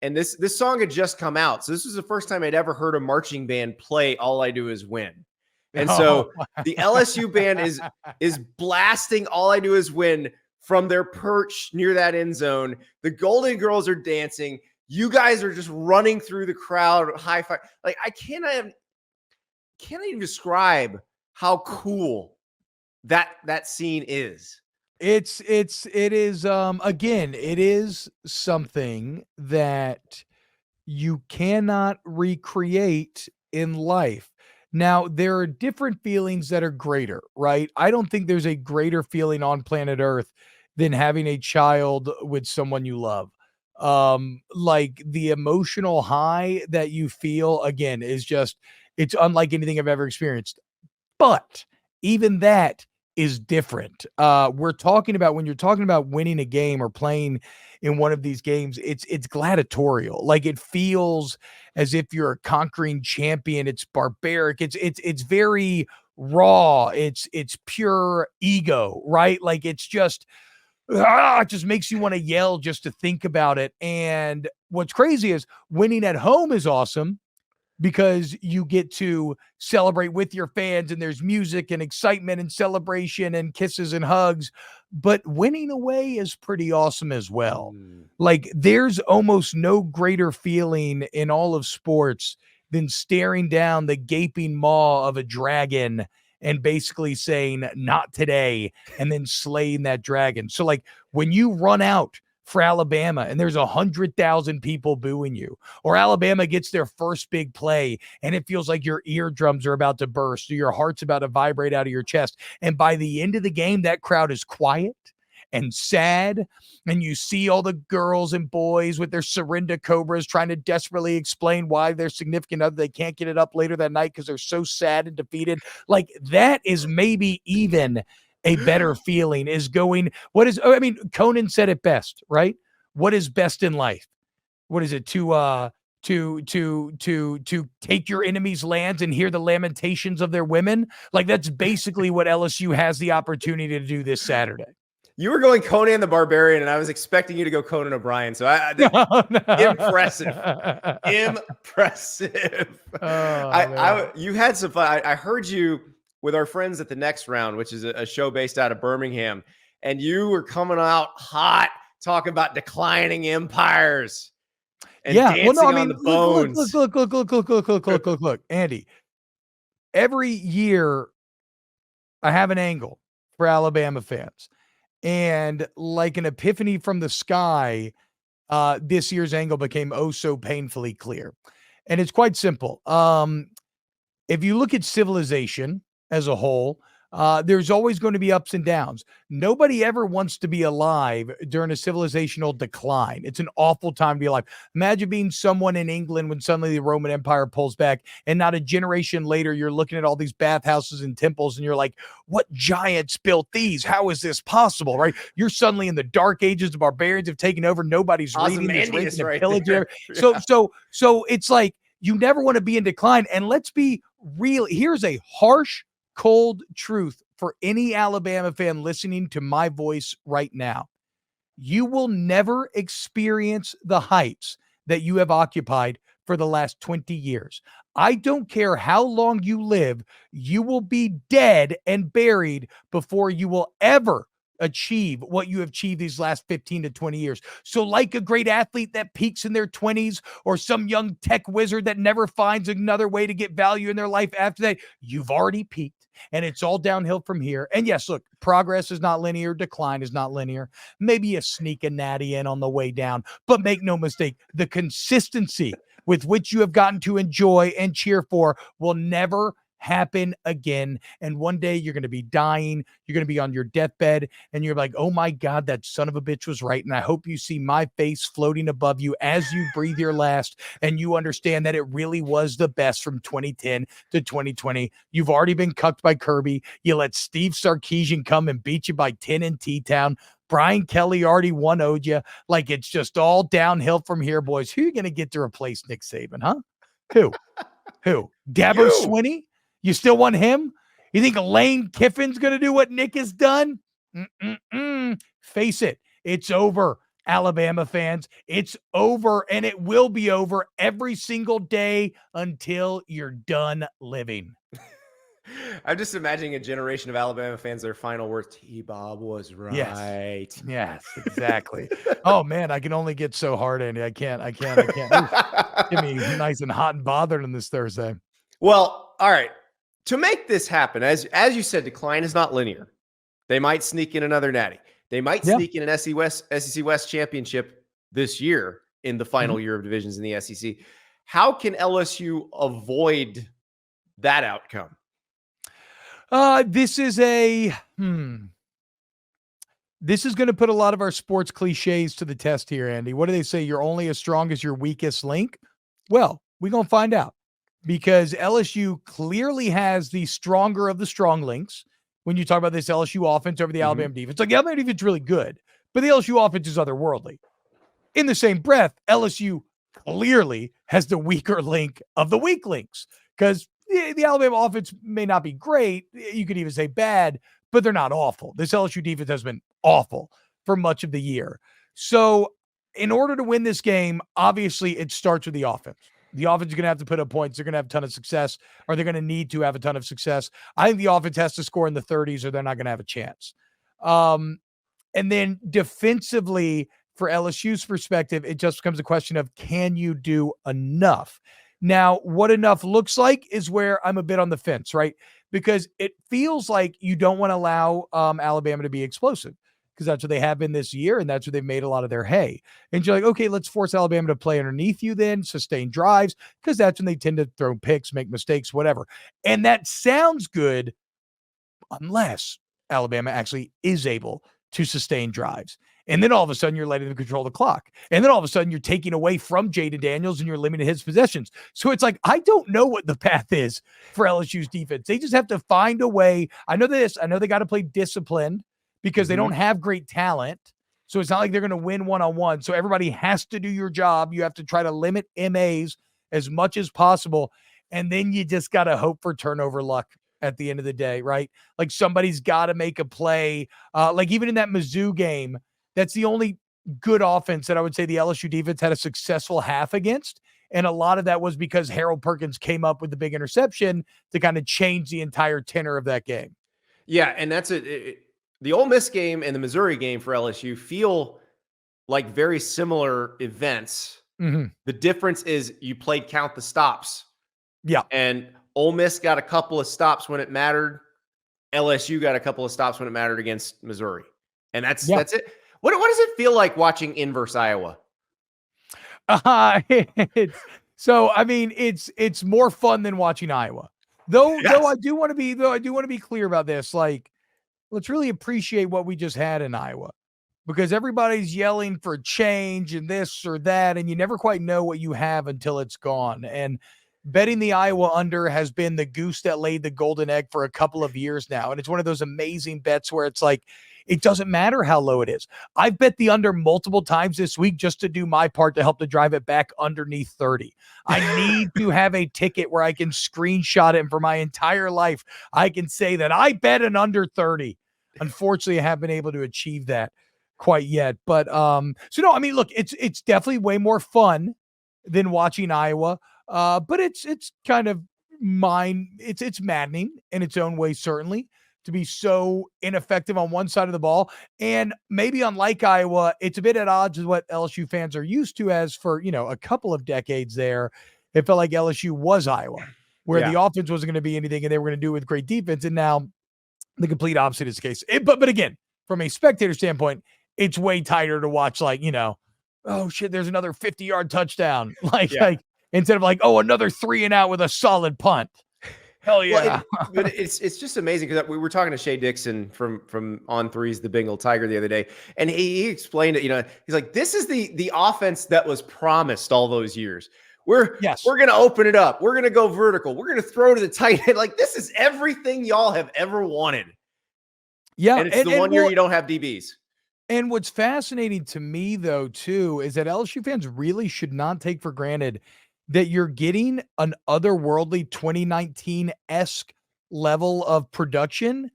And this song had just come out. So this was the first time I'd ever heard a marching band play All I Do Is Win. And so the LSU band is blasting All I Do Is Win from their perch near that end zone. The Golden Girls are dancing. You guys are just running through the crowd, high five. Like, I cannot even describe how cool that scene is. It is again, it is something that you cannot recreate in life. Now, there are different feelings that are greater, right? I don't think there's a greater feeling on planet Earth than having a child with someone you love. Like the emotional high that you feel again is just, it's unlike anything I've ever experienced. But even that is different. We're talking about, when you're talking about winning a game or playing in one of these games, it's gladiatorial. Like, it feels as if you're a conquering champion. It's barbaric. It's very raw. It's pure ego, right? Like, it's just it just makes you want to yell just to think about it. And what's crazy is winning at home is awesome, because you get to celebrate with your fans and there's music and excitement and celebration and kisses and hugs. But winning away is pretty awesome as well. Like, there's almost no greater feeling in all of sports than staring down the gaping maw of a dragon and basically saying, not today, and then slaying that dragon. So, like, when you run out for Alabama and there's 100,000 people booing you, or Alabama gets their first big play and it feels like your eardrums are about to burst or your heart's about to vibrate out of your chest, and by the end of the game that crowd is quiet and sad, and you see all the girls and boys with their Serinda Cobras trying to desperately explain why their significant other, they can't get it up later that night because they're so sad and defeated. Like, that is maybe even a better feeling, is going, Conan said it best, right? What is best in life? What is it? To take your enemy's lands and hear the lamentations of their women. Like, that's basically what LSU has the opportunity to do this Saturday. You were going Conan the Barbarian, and I was expecting you to go Conan O'Brien. So impressive. You had some fun. I heard you with our friends at the Next Round, which is a show based out of Birmingham, and you were coming out hot talking about declining empires and dancing on the bones. Look, Andy. Every year I have an angle for Alabama fans. And like an epiphany from the sky, this year's angle became oh so painfully clear. And it's quite simple. If you look at civilization as a whole, there's always going to be ups and downs. Nobody ever wants to be alive during a civilizational decline. It's an awful time to be alive. Imagine being someone in England when suddenly the Roman Empire pulls back, and not a generation later, you're looking at all these bathhouses and temples, and you're like, what giants built these? How is this possible, right? You're suddenly in the dark ages. The barbarians have taken over. Nobody's reading this, raping and pillaging. Yeah. So it's like, you never want to be in decline. And let's be real. Here's a harsh, cold truth for any Alabama fan listening to my voice right now. You will never experience the heights that you have occupied for the last 20 years. I don't care how long you live, you will be dead and buried before you will ever achieve what you have achieved these last 15 to 20 years. So like a great athlete that peaks in their 20s, or some young tech wizard that never finds another way to get value in their life after that, you've already peaked and it's all downhill from here. And yes, look, progress is not linear. Decline is not linear. Maybe you sneak a natty in on the way down, but make no mistake, the consistency with which you have gotten to enjoy and cheer for will never happen again. And one day you're going to be dying. You're going to be on your deathbed and you're like, oh my God, that son of a bitch was right. And I hope you see my face floating above you as you breathe your last, and you understand that it really was the best from 2010 to 2020. You've already been cucked by Kirby. You let Steve Sarkisian come and beat you by 10 in T-Town. Brian Kelly already 1-0'd you. Like, it's just all downhill from here, boys. Who are you going to get to replace Nick Saban, huh? Who? Dabo Swinney? You still want him? You think Lane Kiffin's going to do what Nick has done? Face it. It's over. Alabama fans, it's over, and it will be over every single day until you're done living. I'm just imagining a generation of Alabama fans, their final words, T-Bob was right. Yes, exactly. Oh man, I can only get so hard, Andy. I can't. Oof, get me nice and hot and bothered on this Thursday. Well, all right. To make this happen, as you said, decline is not linear. They might sneak in another natty. They might sneak in an SEC West championship this year in the final year of divisions in the SEC. How can LSU avoid that outcome? This is going to put a lot of our sports cliches to the test here, Andy. What do they say? You're only as strong as your weakest link. Well, we're going to find out, because LSU clearly has the stronger of the strong links. When you talk about this LSU offense over the Alabama defense, like the Alabama defense is really good, but the LSU offense is otherworldly. In the same breath, LSU clearly has the weaker link of the weak links, because the Alabama offense may not be great. You could even say bad, but they're not awful. This LSU defense has been awful for much of the year. So in order to win this game, obviously it starts with the offense. The offense is going to have to put up points. They're going to have a ton of success, or they're going to need to have a ton of success. I think the offense has to score in the 30s, or they're not going to have a chance. And then defensively, for LSU's perspective, it just becomes a question of, can you do enough? Now, what enough looks like is where I'm a bit on the fence, right? Because it feels like you don't want to allow Alabama to be explosive, because that's what they have been this year, and that's where they've made a lot of their hay. And you're like, okay, let's force Alabama to play underneath you then, sustain drives, because that's when they tend to throw picks, make mistakes, whatever. And that sounds good unless Alabama actually is able to sustain drives. And then all of a sudden you're letting them control the clock. And then all of a sudden you're taking away from Jaden Daniels and you're limiting his possessions. So it's like, I don't know what the path is for LSU's defense. They just have to find a way. I know this. I know they got to play disciplined, because they don't have great talent. So it's not like they're going to win one-on-one. So everybody has to do your job. You have to try to limit MAs as much as possible. And then you just got to hope for turnover luck at the end of the day, right? Like somebody's got to make a play. Like even in that Mizzou game, that's the only good offense that I would say the LSU defense had a successful half against. And a lot of that was because Harold Perkins came up with the big interception to kind of change the entire tenor of that game. Yeah, and that's the Ole Miss game and the Missouri game for LSU feel like very similar events. The difference is you played count the stops. Yeah. And Ole Miss got a couple of stops when it mattered. LSU got a couple of stops when it mattered against Missouri. And that's it. What does it feel like watching inverse Iowa? So I mean, it's more fun than watching Iowa. Though I do want to be clear about this. Like, let's really appreciate what we just had in Iowa, because everybody's yelling for change and this or that, and you never quite know what you have until it's gone. And betting the Iowa under has been the goose that laid the golden egg for a couple of years now. And it's one of those amazing bets where it's like, it doesn't matter how low it is. I've bet the under multiple times this week just to do my part to help to drive it back underneath 30. I need to have a ticket where I can screenshot it, and for my entire life, I can say that I bet an under 30. Unfortunately, I haven't been able to achieve that quite yet. But so no, I mean, look, it's definitely way more fun than watching Iowa. But it's kind of it's maddening in its own way, certainly, to be so ineffective on one side of the ball. And maybe unlike Iowa, it's a bit at odds with what LSU fans are used to, as for, a couple of decades there, it felt like LSU was Iowa, where the offense wasn't going to be anything and they were going to do it with great defense. And now the complete opposite is the case. But again, from a spectator standpoint, it's way tighter to watch, like, oh shit, there's another 50-yard touchdown. Like instead of like, oh, another 3 and out with a solid punt. Hell yeah. Well, but it's just amazing, because we were talking to Shea Dixon from On3's The Bengal Tiger the other day, and he explained it. He's like, this is the offense that was promised all those years. We're going to open it up. We're going to go vertical. We're going to throw to the tight end. Like, this is everything y'all have ever wanted. Yeah. And it's the one year you don't have DBs. And what's fascinating to me, though, too, is that LSU fans really should not take for granted that you're getting an otherworldly 2019-esque level of production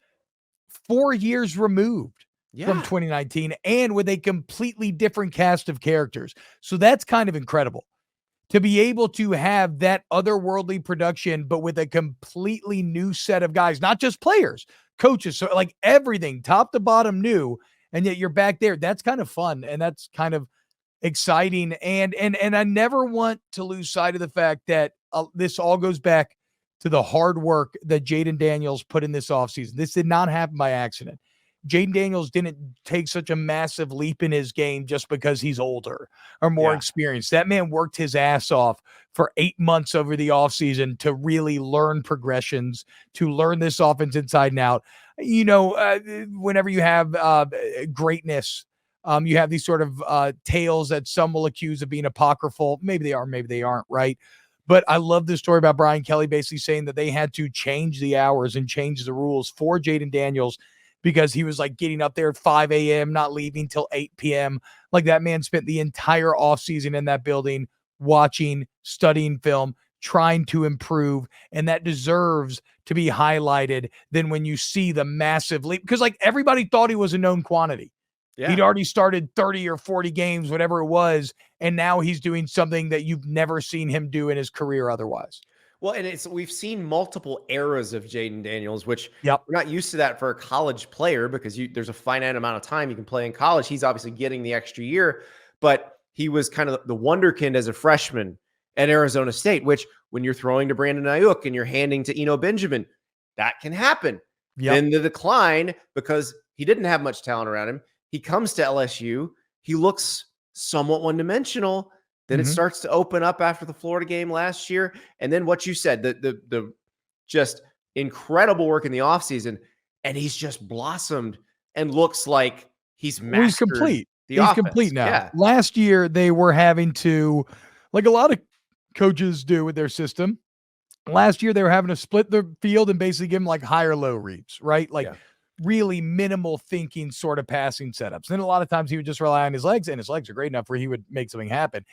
4 years removed from 2019 and with a completely different cast of characters. So that's kind of incredible to be able to have that otherworldly production, but with a completely new set of guys, not just players, coaches, so like everything top to bottom new. And yet you're back there. That's kind of fun. And that's kind of exciting. And I never want to lose sight of the fact that this all goes back to the hard work that Jaden Daniels put in this offseason. This did not happen by accident. Jaden Daniels didn't take such a massive leap in his game just because he's older or more experienced. That man worked his ass off for 8 months over the offseason to really learn progressions, to learn this offense inside and out. You know, whenever you have greatness, you have these sort of tales that some will accuse of being apocryphal. Maybe they are, maybe they aren't, right? But I love this story about Brian Kelly basically saying that they had to change the hours and change the rules for Jaden Daniels because he was like getting up there at 5 a.m., not leaving till 8 p.m. Like that man spent the entire offseason in that building watching, studying film, trying to improve, and that deserves to be highlighted than when you see the massive leap. Because like everybody thought he was a known quantity. Yeah. He'd already started 30 or 40 games, whatever it was, and now he's doing something that you've never seen him do in his career otherwise. Well, and we've seen multiple eras of Jaden Daniels, which we're not used to that for a college player because there's a finite amount of time you can play in college. He's obviously getting the extra year, but he was kind of the wonderkind as a freshman at Arizona State, which when you're throwing to Brandon Ayuk and you're handing to Eno Benjamin, that can happen. Then the decline, because he didn't have much talent around him, he comes to LSU, he looks somewhat one-dimensional. Then it starts to open up after the Florida game last year. And then what you said, the just incredible work in the offseason, and he's just blossomed and looks like he's mastered. He's complete. He's offense. complete now. Yeah. Last year, they were having to, like a lot of coaches do with their system, last year they were having to split the field and basically give him like high or low reads, right? Like really minimal thinking sort of passing setups. Then a lot of times he would just rely on his legs, and his legs are great enough where he would make something happen.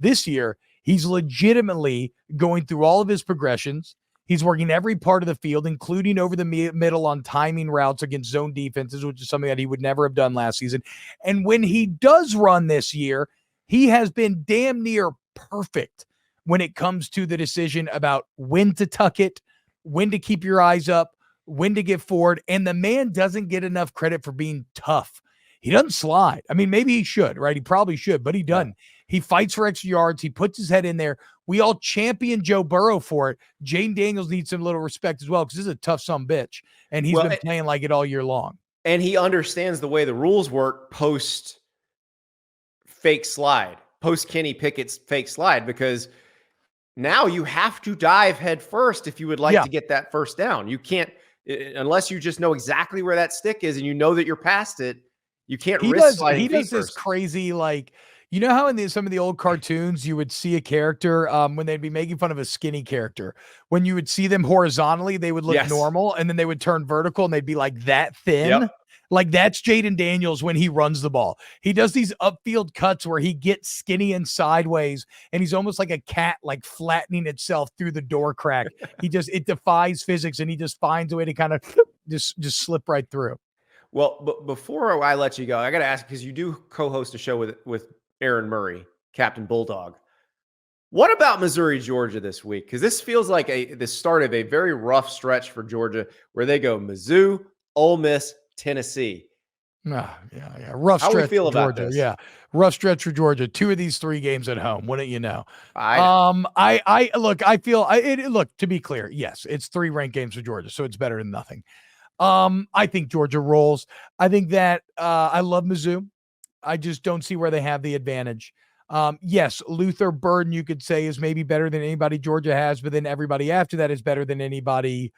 This year, he's legitimately going through all of his progressions. He's working every part of the field, including over the middle on timing routes against zone defenses, which is something that he would never have done last season. And when he does run this year, he has been damn near perfect when it comes to the decision about when to tuck it, when to keep your eyes up, when to get forward. And the man doesn't get enough credit for being tough. He doesn't slide. I mean, maybe he should, right? He probably should, but he doesn't. He fights for extra yards. He puts his head in there. We all champion Joe Burrow for it. Jaden Daniels needs some little respect as well because this is a tough son-of-a-bitch, and he's been playing like it all year long. And he understands the way the rules work post fake slide, post Kenny Pickett's fake slide, because now you have to dive head first if you would like to get that first down. You can't, unless you just know exactly where that stick is and you know that you're past it, you can't risk sliding. He does this crazy, like, you know how in some of the old cartoons you would see a character when they'd be making fun of a skinny character, when you would see them horizontally, they would look normal, and then they would turn vertical and they'd be like that thin. Like that's Jaden Daniels when he runs the ball. He does these upfield cuts where he gets skinny and sideways, and he's almost like a cat, like flattening itself through the door crack. It defies physics, and he just finds a way to kind of just slip right through. Well, but before I let you go, I got to ask, because you do co-host a show with Aaron Murray, Captain Bulldog. What about Missouri, Georgia this week? Because this feels like the start of a very rough stretch for Georgia, where they go Mizzou, Ole Miss, Tennessee. Rough stretch. How do we feel for about Georgia. this? Yeah, rough stretch for Georgia. 2 of these 3 games at home. Wouldn't you know? Look, to be clear, yes, it's 3 ranked games for Georgia, so it's better than nothing. I think Georgia rolls. I think that I love Mizzou. I just don't see where they have the advantage. Yes, Luther Burden, you could say, is maybe better than anybody Georgia has, but then everybody after that is better than anybody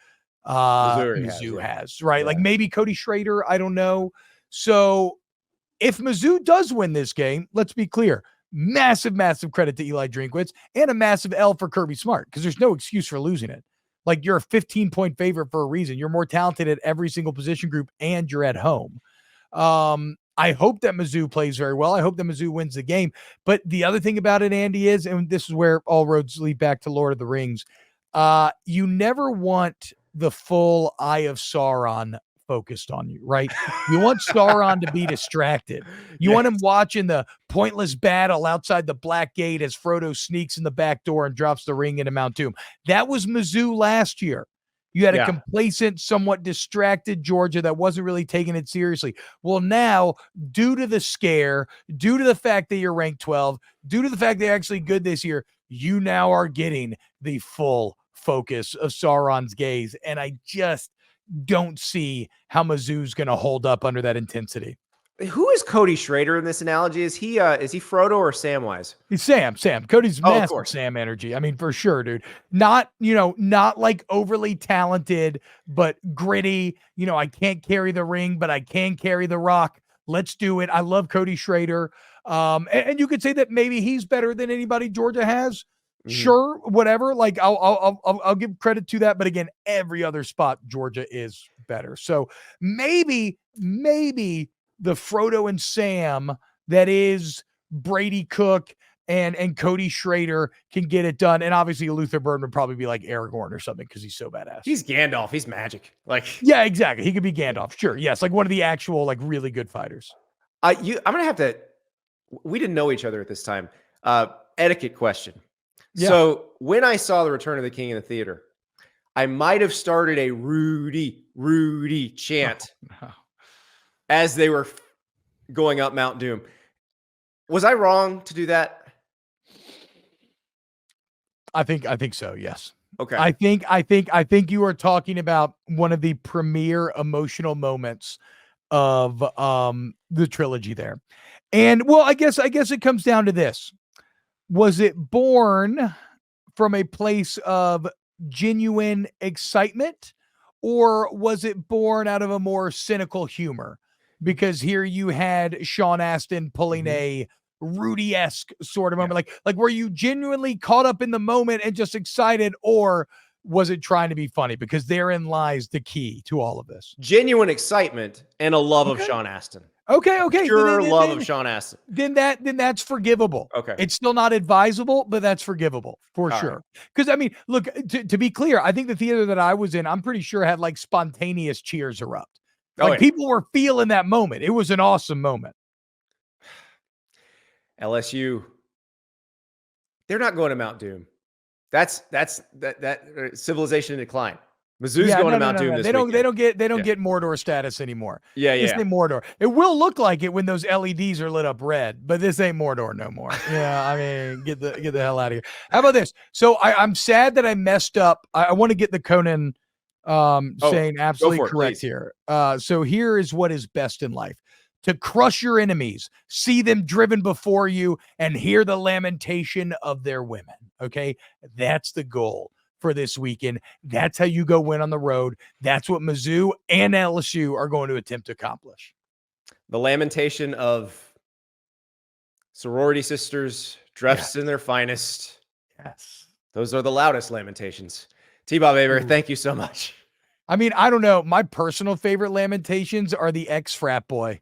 Mizzou has, right? Yeah. Like maybe Cody Schrader, I don't know. So if Mizzou does win this game, let's be clear, massive credit to Eli Drinkwitz and a massive L for Kirby Smart, because there's no excuse for losing it. Like you're a 15-point favorite for a reason. You're more talented at every single position group, and you're at home. I hope that Mizzou plays very well. I hope that Mizzou wins the game. But the other thing about it, Andy, is, and this is where all roads lead back to Lord of the Rings, you never want the full Eye of Sauron focused on you, right? You want Sauron to be distracted. You want him watching the pointless battle outside the Black Gate as Frodo sneaks in the back door and drops the ring into Mount Doom. That was Mizzou last year. You had a complacent, somewhat distracted Georgia that wasn't really taking it seriously. Well, now, due to the scare, due to the fact that you're ranked 12, due to the fact they're actually good this year, you now are getting the full focus of Sauron's gaze. And I just don't see how Mizzou's going to hold up under that intensity. Who is Cody Schrader in this analogy? Is he Frodo or Samwise? He's Sam. Cody's massive Sam energy. I mean, for sure, dude. Not like overly talented, but gritty. I can't carry the ring, but I can carry the rock. Let's do it. I love Cody Schrader. And you could say that maybe he's better than anybody Georgia has. Mm-hmm. Sure, whatever. Like I'll give credit to that. But again, every other spot Georgia is better. So maybe the Frodo and Sam that is Brady Cook and Cody Schrader can get it done. And obviously Luther Burden would probably be like Aragorn or something because he's so badass. He's Gandalf. He's magic. Yeah, exactly. He could be Gandalf. Sure. Yes. Like one of the actual really good fighters. I'm going to have to, we didn't know each other at this time. Etiquette question. Yeah. So when I saw The Return of the King in the theater, I might have started a Rudy chant. Oh, no. As they were going up Mount Doom. Was I wrong to do that? I think so, yes. Okay. I think you are talking about one of the premier emotional moments of the trilogy there. And well, I guess it comes down to this. Was it born from a place of genuine excitement, or was it born out of a more cynical humor? Because here you had Sean Astin pulling a Rudy-esque sort of moment. Like were you genuinely caught up in the moment and just excited, or was it trying to be funny? Because therein lies the key to all of this. Genuine excitement and a love of Sean Astin. Okay. Pure love of Sean Astin. Then that's forgivable. Okay. It's still not advisable, but that's forgivable for sure. Because I mean, look, to be clear, I think the theater that I was in, I'm pretty sure had spontaneous cheers erupt. People were feeling that moment. It was an awesome moment. LSU, they're not going to Mount Doom. That's civilization in decline. Mizzou's going to Mount Doom this weekend. They don't get Mordor status anymore. Yeah. This ain't Mordor. It will look like it when those LEDs are lit up red, but this ain't Mordor no more. Yeah, I mean, get the hell out of here. How about this? So I'm sad that I messed up. I want to get the Conan saying absolutely correct here. So here is what is best in life: to crush your enemies, see them driven before you, and hear the lamentation of their women. Okay, that's the goal for this weekend. That's how you go win on the road. That's what Mizzou and LSU are going to attempt to accomplish. The lamentation of sorority sisters dressed in their finest. Yes. Those are the loudest lamentations. T-Bob Hebert, thank you so much. I mean, I don't know. My personal favorite lamentations are the ex-frat boy,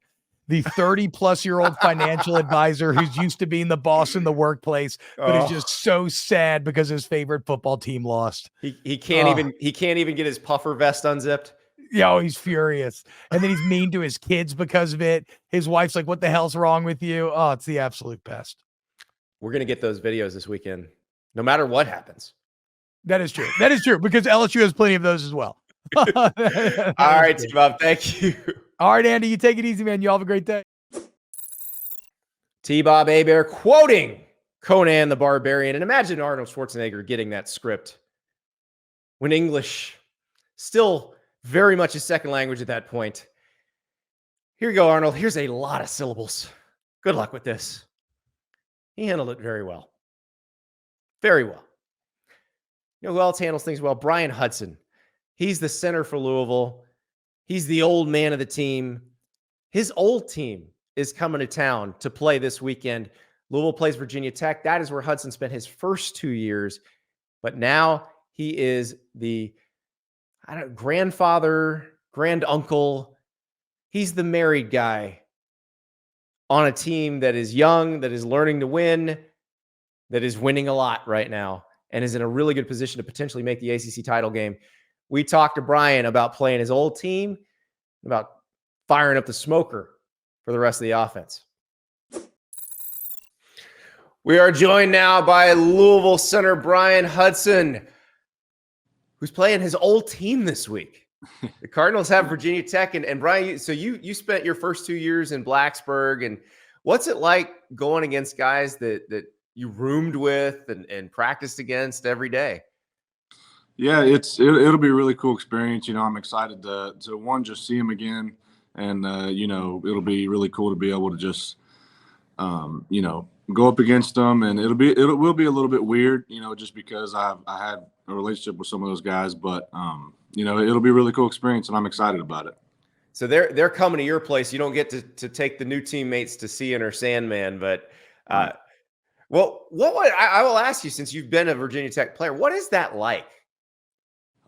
the 30-plus-year-old financial advisor who's used to being the boss in the workplace, but is just so sad because his favorite football team lost. He can't even get his puffer vest unzipped. Yeah, he's furious. And then he's mean to his kids because of it. His wife's like, "What the hell's wrong with you?" Oh, it's the absolute best. We're going to get those videos this weekend, no matter what happens. That is true. That is true, because LSU has plenty of those as well. All right, T-Bob, thank you. All right, Andy, you take it easy, man. You all have a great day. T-Bob Hebert quoting Conan the Barbarian. And imagine Arnold Schwarzenegger getting that script when English still very much his second language at that point. Here you go, Arnold. Here's a lot of syllables. Good luck with this. He handled it very well. Very well. You know who else handles things well? Bryan Hudson. He's the center for Louisville. He's the old man of the team. His old team is coming to town to play this weekend. Louisville plays Virginia Tech. That is where Hudson spent his first 2 years. But now he is the grandfather, granduncle. He's the married guy on a team that is young, that is learning to win, that is winning a lot right now, and is in a really good position to potentially make the ACC title game. We talked to Bryan about playing his old team about firing up the smoker for the rest of the offense. We are joined now by Louisville center Bryan Hudson, who's playing his old team this week. The Cardinals have Virginia Tech, and Bryan, so you spent your first 2 years in Blacksburg, and what's it like going against guys that you roomed with and practiced against every day? Yeah, it'll be a really cool experience. I'm excited to one, just see him again, and it'll be really cool to be able to just go up against them, and it will be a little bit weird, just because I had a relationship with some of those guys, but it'll be a really cool experience, and I'm excited about it. So they're coming to your place. You don't get to take the new teammates to Cian or Sandman, but well, I will ask you, since you've been a Virginia Tech player, what is that like?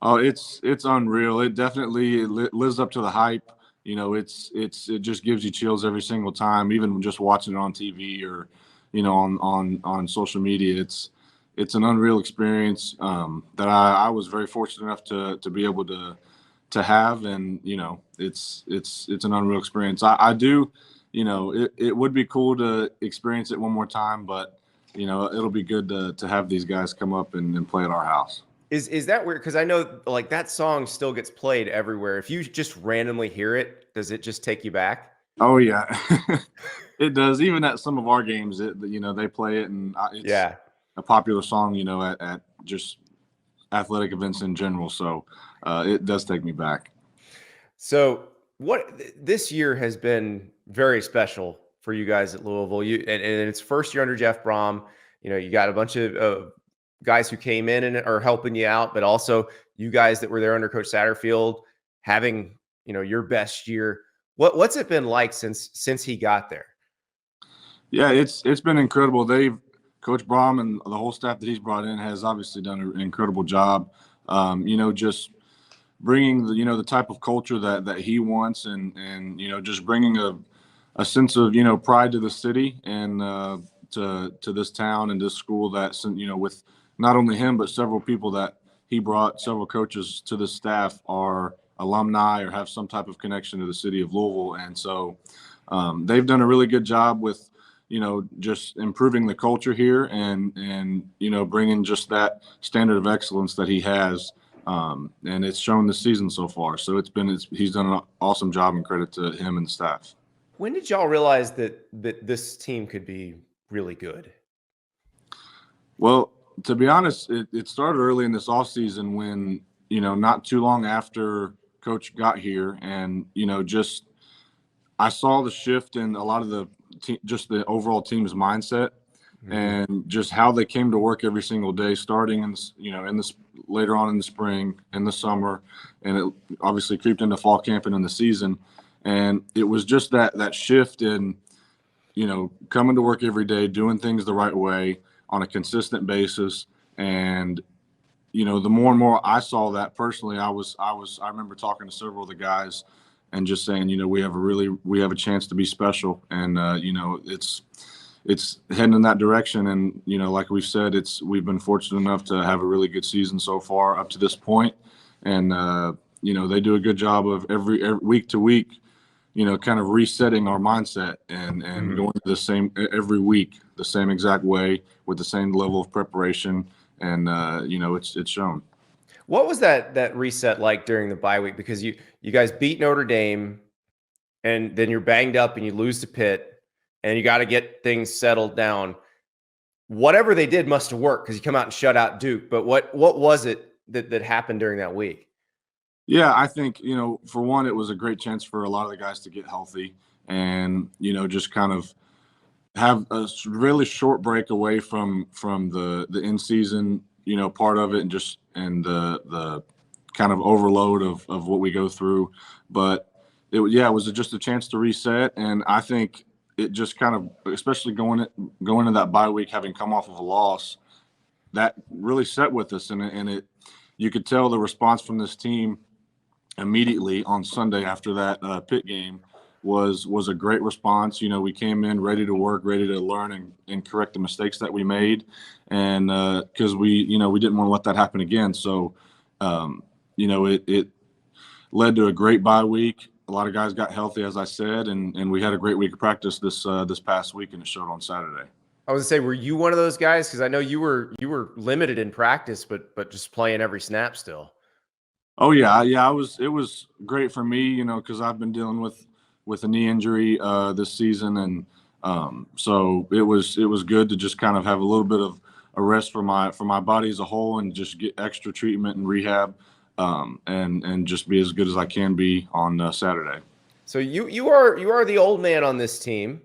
Oh, it's unreal. It definitely lives up to the hype. It just gives you chills every single time, even just watching it on TV or, on social media. It's an unreal experience that I was very fortunate enough to be able to have, and it's an unreal experience. I do, it would be cool to experience it one more time, but it'll be good to have these guys come up and play at our house. Is that weird? Because I know like that song still gets played everywhere. If you just randomly hear it, does it just take you back? Oh yeah, it does. Even at some of our games, they play it, and it's a popular song, at just athletic events in general. So it does take me back. So this year has been very special for you guys at Louisville. And it's first year under Jeff Brom. You got a bunch of guys who came in and are helping you out, but also you guys that were there under Coach Satterfield having, your best year. What's it been like since he got there? Yeah, it's been incredible. Coach Brom and the whole staff that he's brought in has obviously done an incredible job. Just bringing the type of culture that he wants, and just bringing a sense of pride to the city and to this town and this school that with not only him, but several people that he brought, several coaches to the staff are alumni or have some type of connection to the city of Louisville. And so they've done a really good job with, just improving the culture here and bringing just that standard of excellence that he has. And it's shown this season so far. So he's done an awesome job, and credit to him and the staff. When did y'all realize that this team could be really good? Well, to be honest, it started early in this offseason when, not too long after Coach got here, and, I saw the shift in a lot of just the overall team's mindset, and just how they came to work every single day, starting in this later on in the spring, in the summer, and it obviously creeped into fall camp and in the season. And it was just that shift in, coming to work every day, doing things the right way on a consistent basis. And, the more and more I saw that personally, I remember talking to several of the guys and just saying, we have a chance to be special. And, it's heading in that direction. And, like we've said, we've been fortunate enough to have a really good season so far up to this point. And, they do a good job of every week to week, kind of resetting our mindset and going to the same every week, the same exact way with the same level of preparation. And, it's shown. What was that reset like during the bye week? Because you guys beat Notre Dame, and then you're banged up and you lose to Pitt, and you got to get things settled down. Whatever they did must have worked, because you come out and shut out Duke. But what was it that happened during that week? Yeah, I think, for one, it was a great chance for a lot of the guys to get healthy and, just kind of have a really short break away from the in-season, part of it, and the kind of overload of what we go through. But it was just a chance to reset. And I think it just kind of, especially going into that bye week, having come off of a loss, that really set with us. And you could tell the response from this team immediately on Sunday after that Pitt game was a great response. We came in ready to work, ready to learn and correct the mistakes that we made. And because we didn't want to let that happen again. So, it led to a great bye week, lot of guys got healthy, as I said, and we had a great week of practice this past week, and it showed on Saturday. I was gonna say, were you one of those guys? Because I know you were limited in practice, but just playing every snap still. Oh yeah. It was great for me, because I've been dealing with a knee injury this season, and so it was good to just kind of have a little bit of a rest for my body as a whole, and just get extra treatment and rehab, and just be as good as I can be on Saturday. So you are the old man on this team.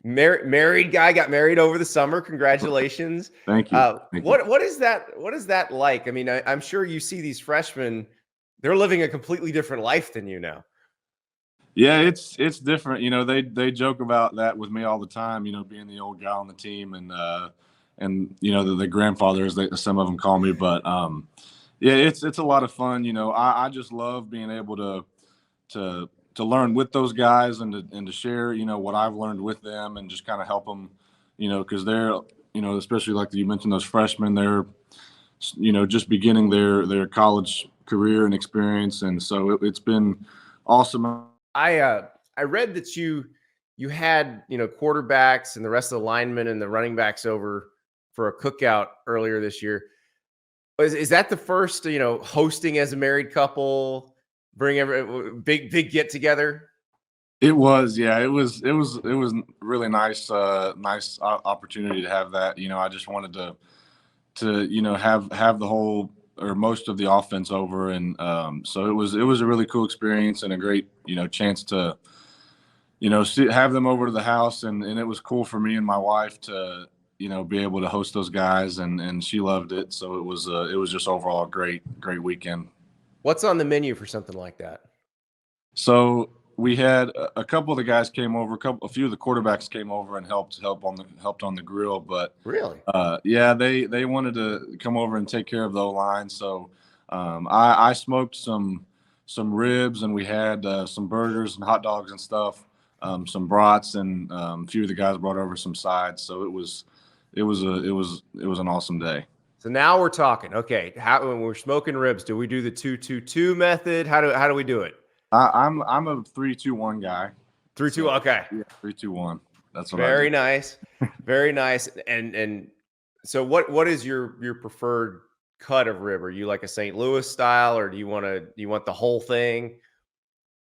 Married guy, got married over the summer. Congratulations. Thank you. Thank you. What is that like? I mean, I'm sure you see these freshmen, they're living a completely different life than you now. Yeah, it's different. They joke about that with me all the time, being the old guy on the team, and the grandfathers, some of them call me, but yeah, it's a lot of fun. I just love being able to learn with those guys, and to share, what I've learned with them, and just kind of help them, because they're, especially like you mentioned, those freshmen, they're, just beginning their college career and experience. And so it's been awesome. I read that you had, quarterbacks and the rest of the linemen and the running backs over for a cookout earlier this year. Is that the first, hosting as a married couple? Bring every big get together. It was, yeah, it was really nice opportunity to have that. I just wanted to have the whole or most of the offense over, and so it was a really cool experience, and a great chance to have them over to the house, and it was cool for me and my wife to be able to host those guys, and she loved it. So it was just overall a great weekend. What's on the menu for something like that? So we had a couple of the guys came over, a few of the quarterbacks came over and helped on the grill. But really, yeah, they wanted to come over and take care of the O-line. So I smoked some ribs, and we had some burgers and hot dogs and stuff, some brats, and a few of the guys brought over some sides. So it was an awesome day. So now we're talking. Okay, when we're smoking ribs, do we do the 2-2-2 method? How do we do it? I'm a 3-2-1 guy. 3-2. So, okay. Yeah, 3-2-1. That's what Very I do. nice. Very nice. And so what is your preferred cut of rib? Are you like a St. Louis style, or do you want the whole thing?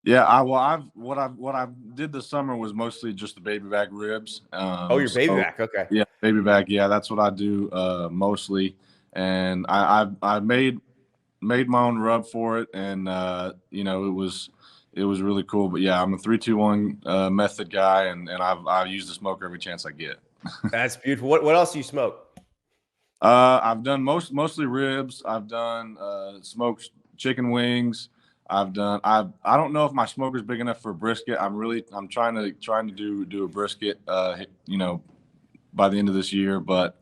Yeah, what I did this summer was mostly just the baby back ribs. Your baby back. Okay. Yeah, baby back. Yeah, that's what I do mostly. And I made my own rub for it, and it was really cool. But yeah, I'm a 3-2-1 method guy, and I use the smoker every chance I get. That's beautiful. What else do you smoke? I've done mostly ribs. I've done smoked chicken wings. I don't know if my smoker's big enough for a brisket. I'm trying to do a brisket by the end of this year, but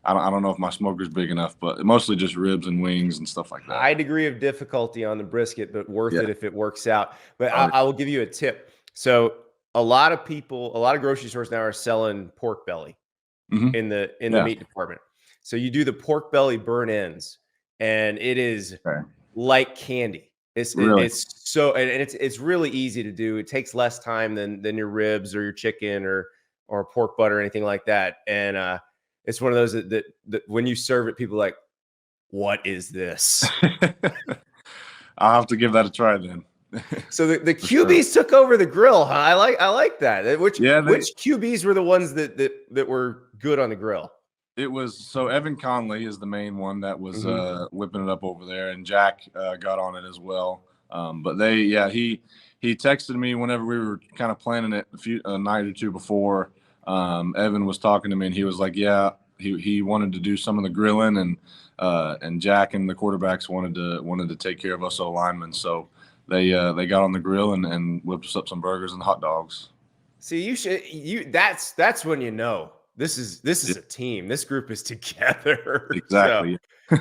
I don't know if my smoker's big enough. But mostly just ribs and wings and stuff like that. High degree of difficulty on the brisket, but worth it if it works out. But I will give you a tip. So a lot of grocery stores now are selling pork belly in the meat department. So you do the pork belly burn ends, and it is like candy. It's it's really easy to do. It takes less time than your ribs or your chicken or pork butter or anything like that. And it's one of those that when you serve it, people are like, what is this? I'll have to give that a try then. So the QBs took over the grill, huh? I like that. Which QBs were the ones that were good on the grill? It was Evan Conley is the main one that was whipping it up over there, and Jack got on it as well. But he texted me whenever we were kind of planning it a night or two before. Evan was talking to me, and he was like, yeah, he wanted to do some of the grilling, and Jack and the quarterbacks wanted to take care of us linemen. So they got on the grill and whipped us up some burgers and hot dogs. See, that's when you know this is a team. This group is together. Exactly. So,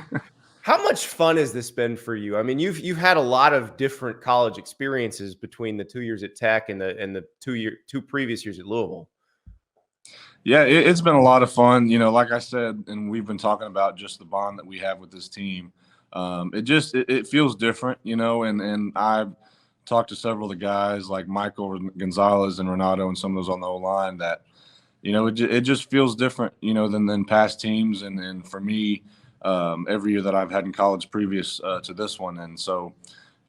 how much fun has this been for you? I mean, you've had a lot of different college experiences between the 2 years at Tech and the 2 previous years at Louisville. Yeah, it's been a lot of fun. Like I said, and we've been talking about just the bond that we have with this team. It feels different, and I've talked to several of the guys like Michael Gonzalez and Renato and some of those on the O-line that, it just feels different, than past teams. And for me, every year that I've had in college previous to this one. And so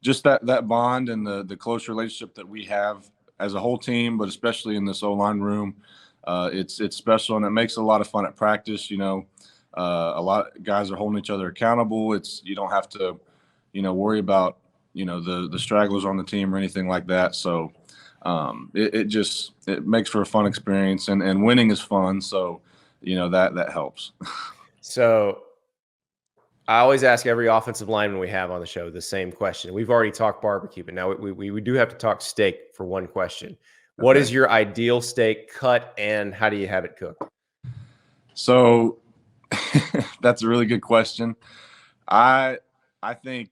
just that bond and the close relationship that we have as a whole team, but especially in this O-line room, it's special, and it makes it a lot of fun at practice. A lot of guys are holding each other accountable. You don't have to, worry about, the stragglers on the team or anything like that. So it makes for a fun experience, and winning is fun. So, that helps. So I always ask every offensive lineman we have on the show the same question. We've already talked barbecue, but now we do have to talk steak for one question. What is your ideal steak cut, and how do you have it cooked? So that's a really good question. I think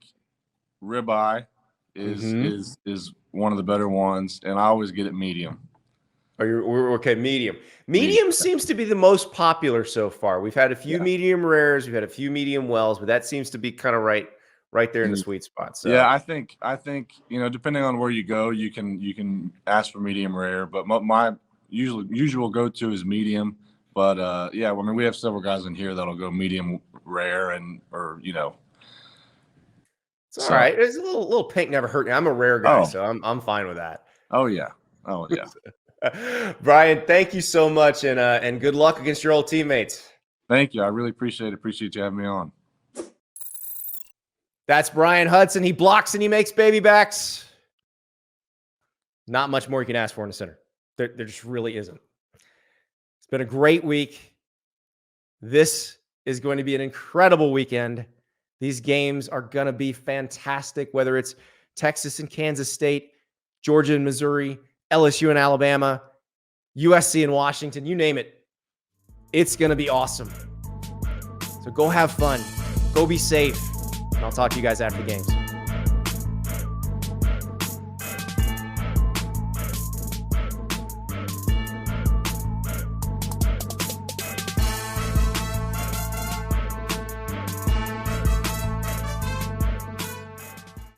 ribeye is one of the better ones, and I always get it medium. We're okay, medium. Medium seems to be the most popular so far. We've had a few medium rares, we've had a few medium wells, but that seems to be kind of right there in the sweet spot. So yeah, I think depending on where you go, you can ask for medium rare, but my usual go-to is medium. But we have several guys in here that'll go medium rare It's all right. There's a little pink never hurt me. I'm a rare guy, so I'm fine with that. Oh yeah. Bryan, thank you so much, and good luck against your old teammates. Thank you. I really appreciate you having me on. That's Bryan Hudson. He blocks and he makes baby backs. Not much more you can ask for in the center. There just really isn't. It's been a great week. This is going to be an incredible weekend. These games are going to be fantastic, whether it's Texas and Kansas State, Georgia and Missouri, LSU and Alabama, USC and Washington, you name it. It's going to be awesome. So go have fun. Go be safe. And I'll talk to you guys after the games.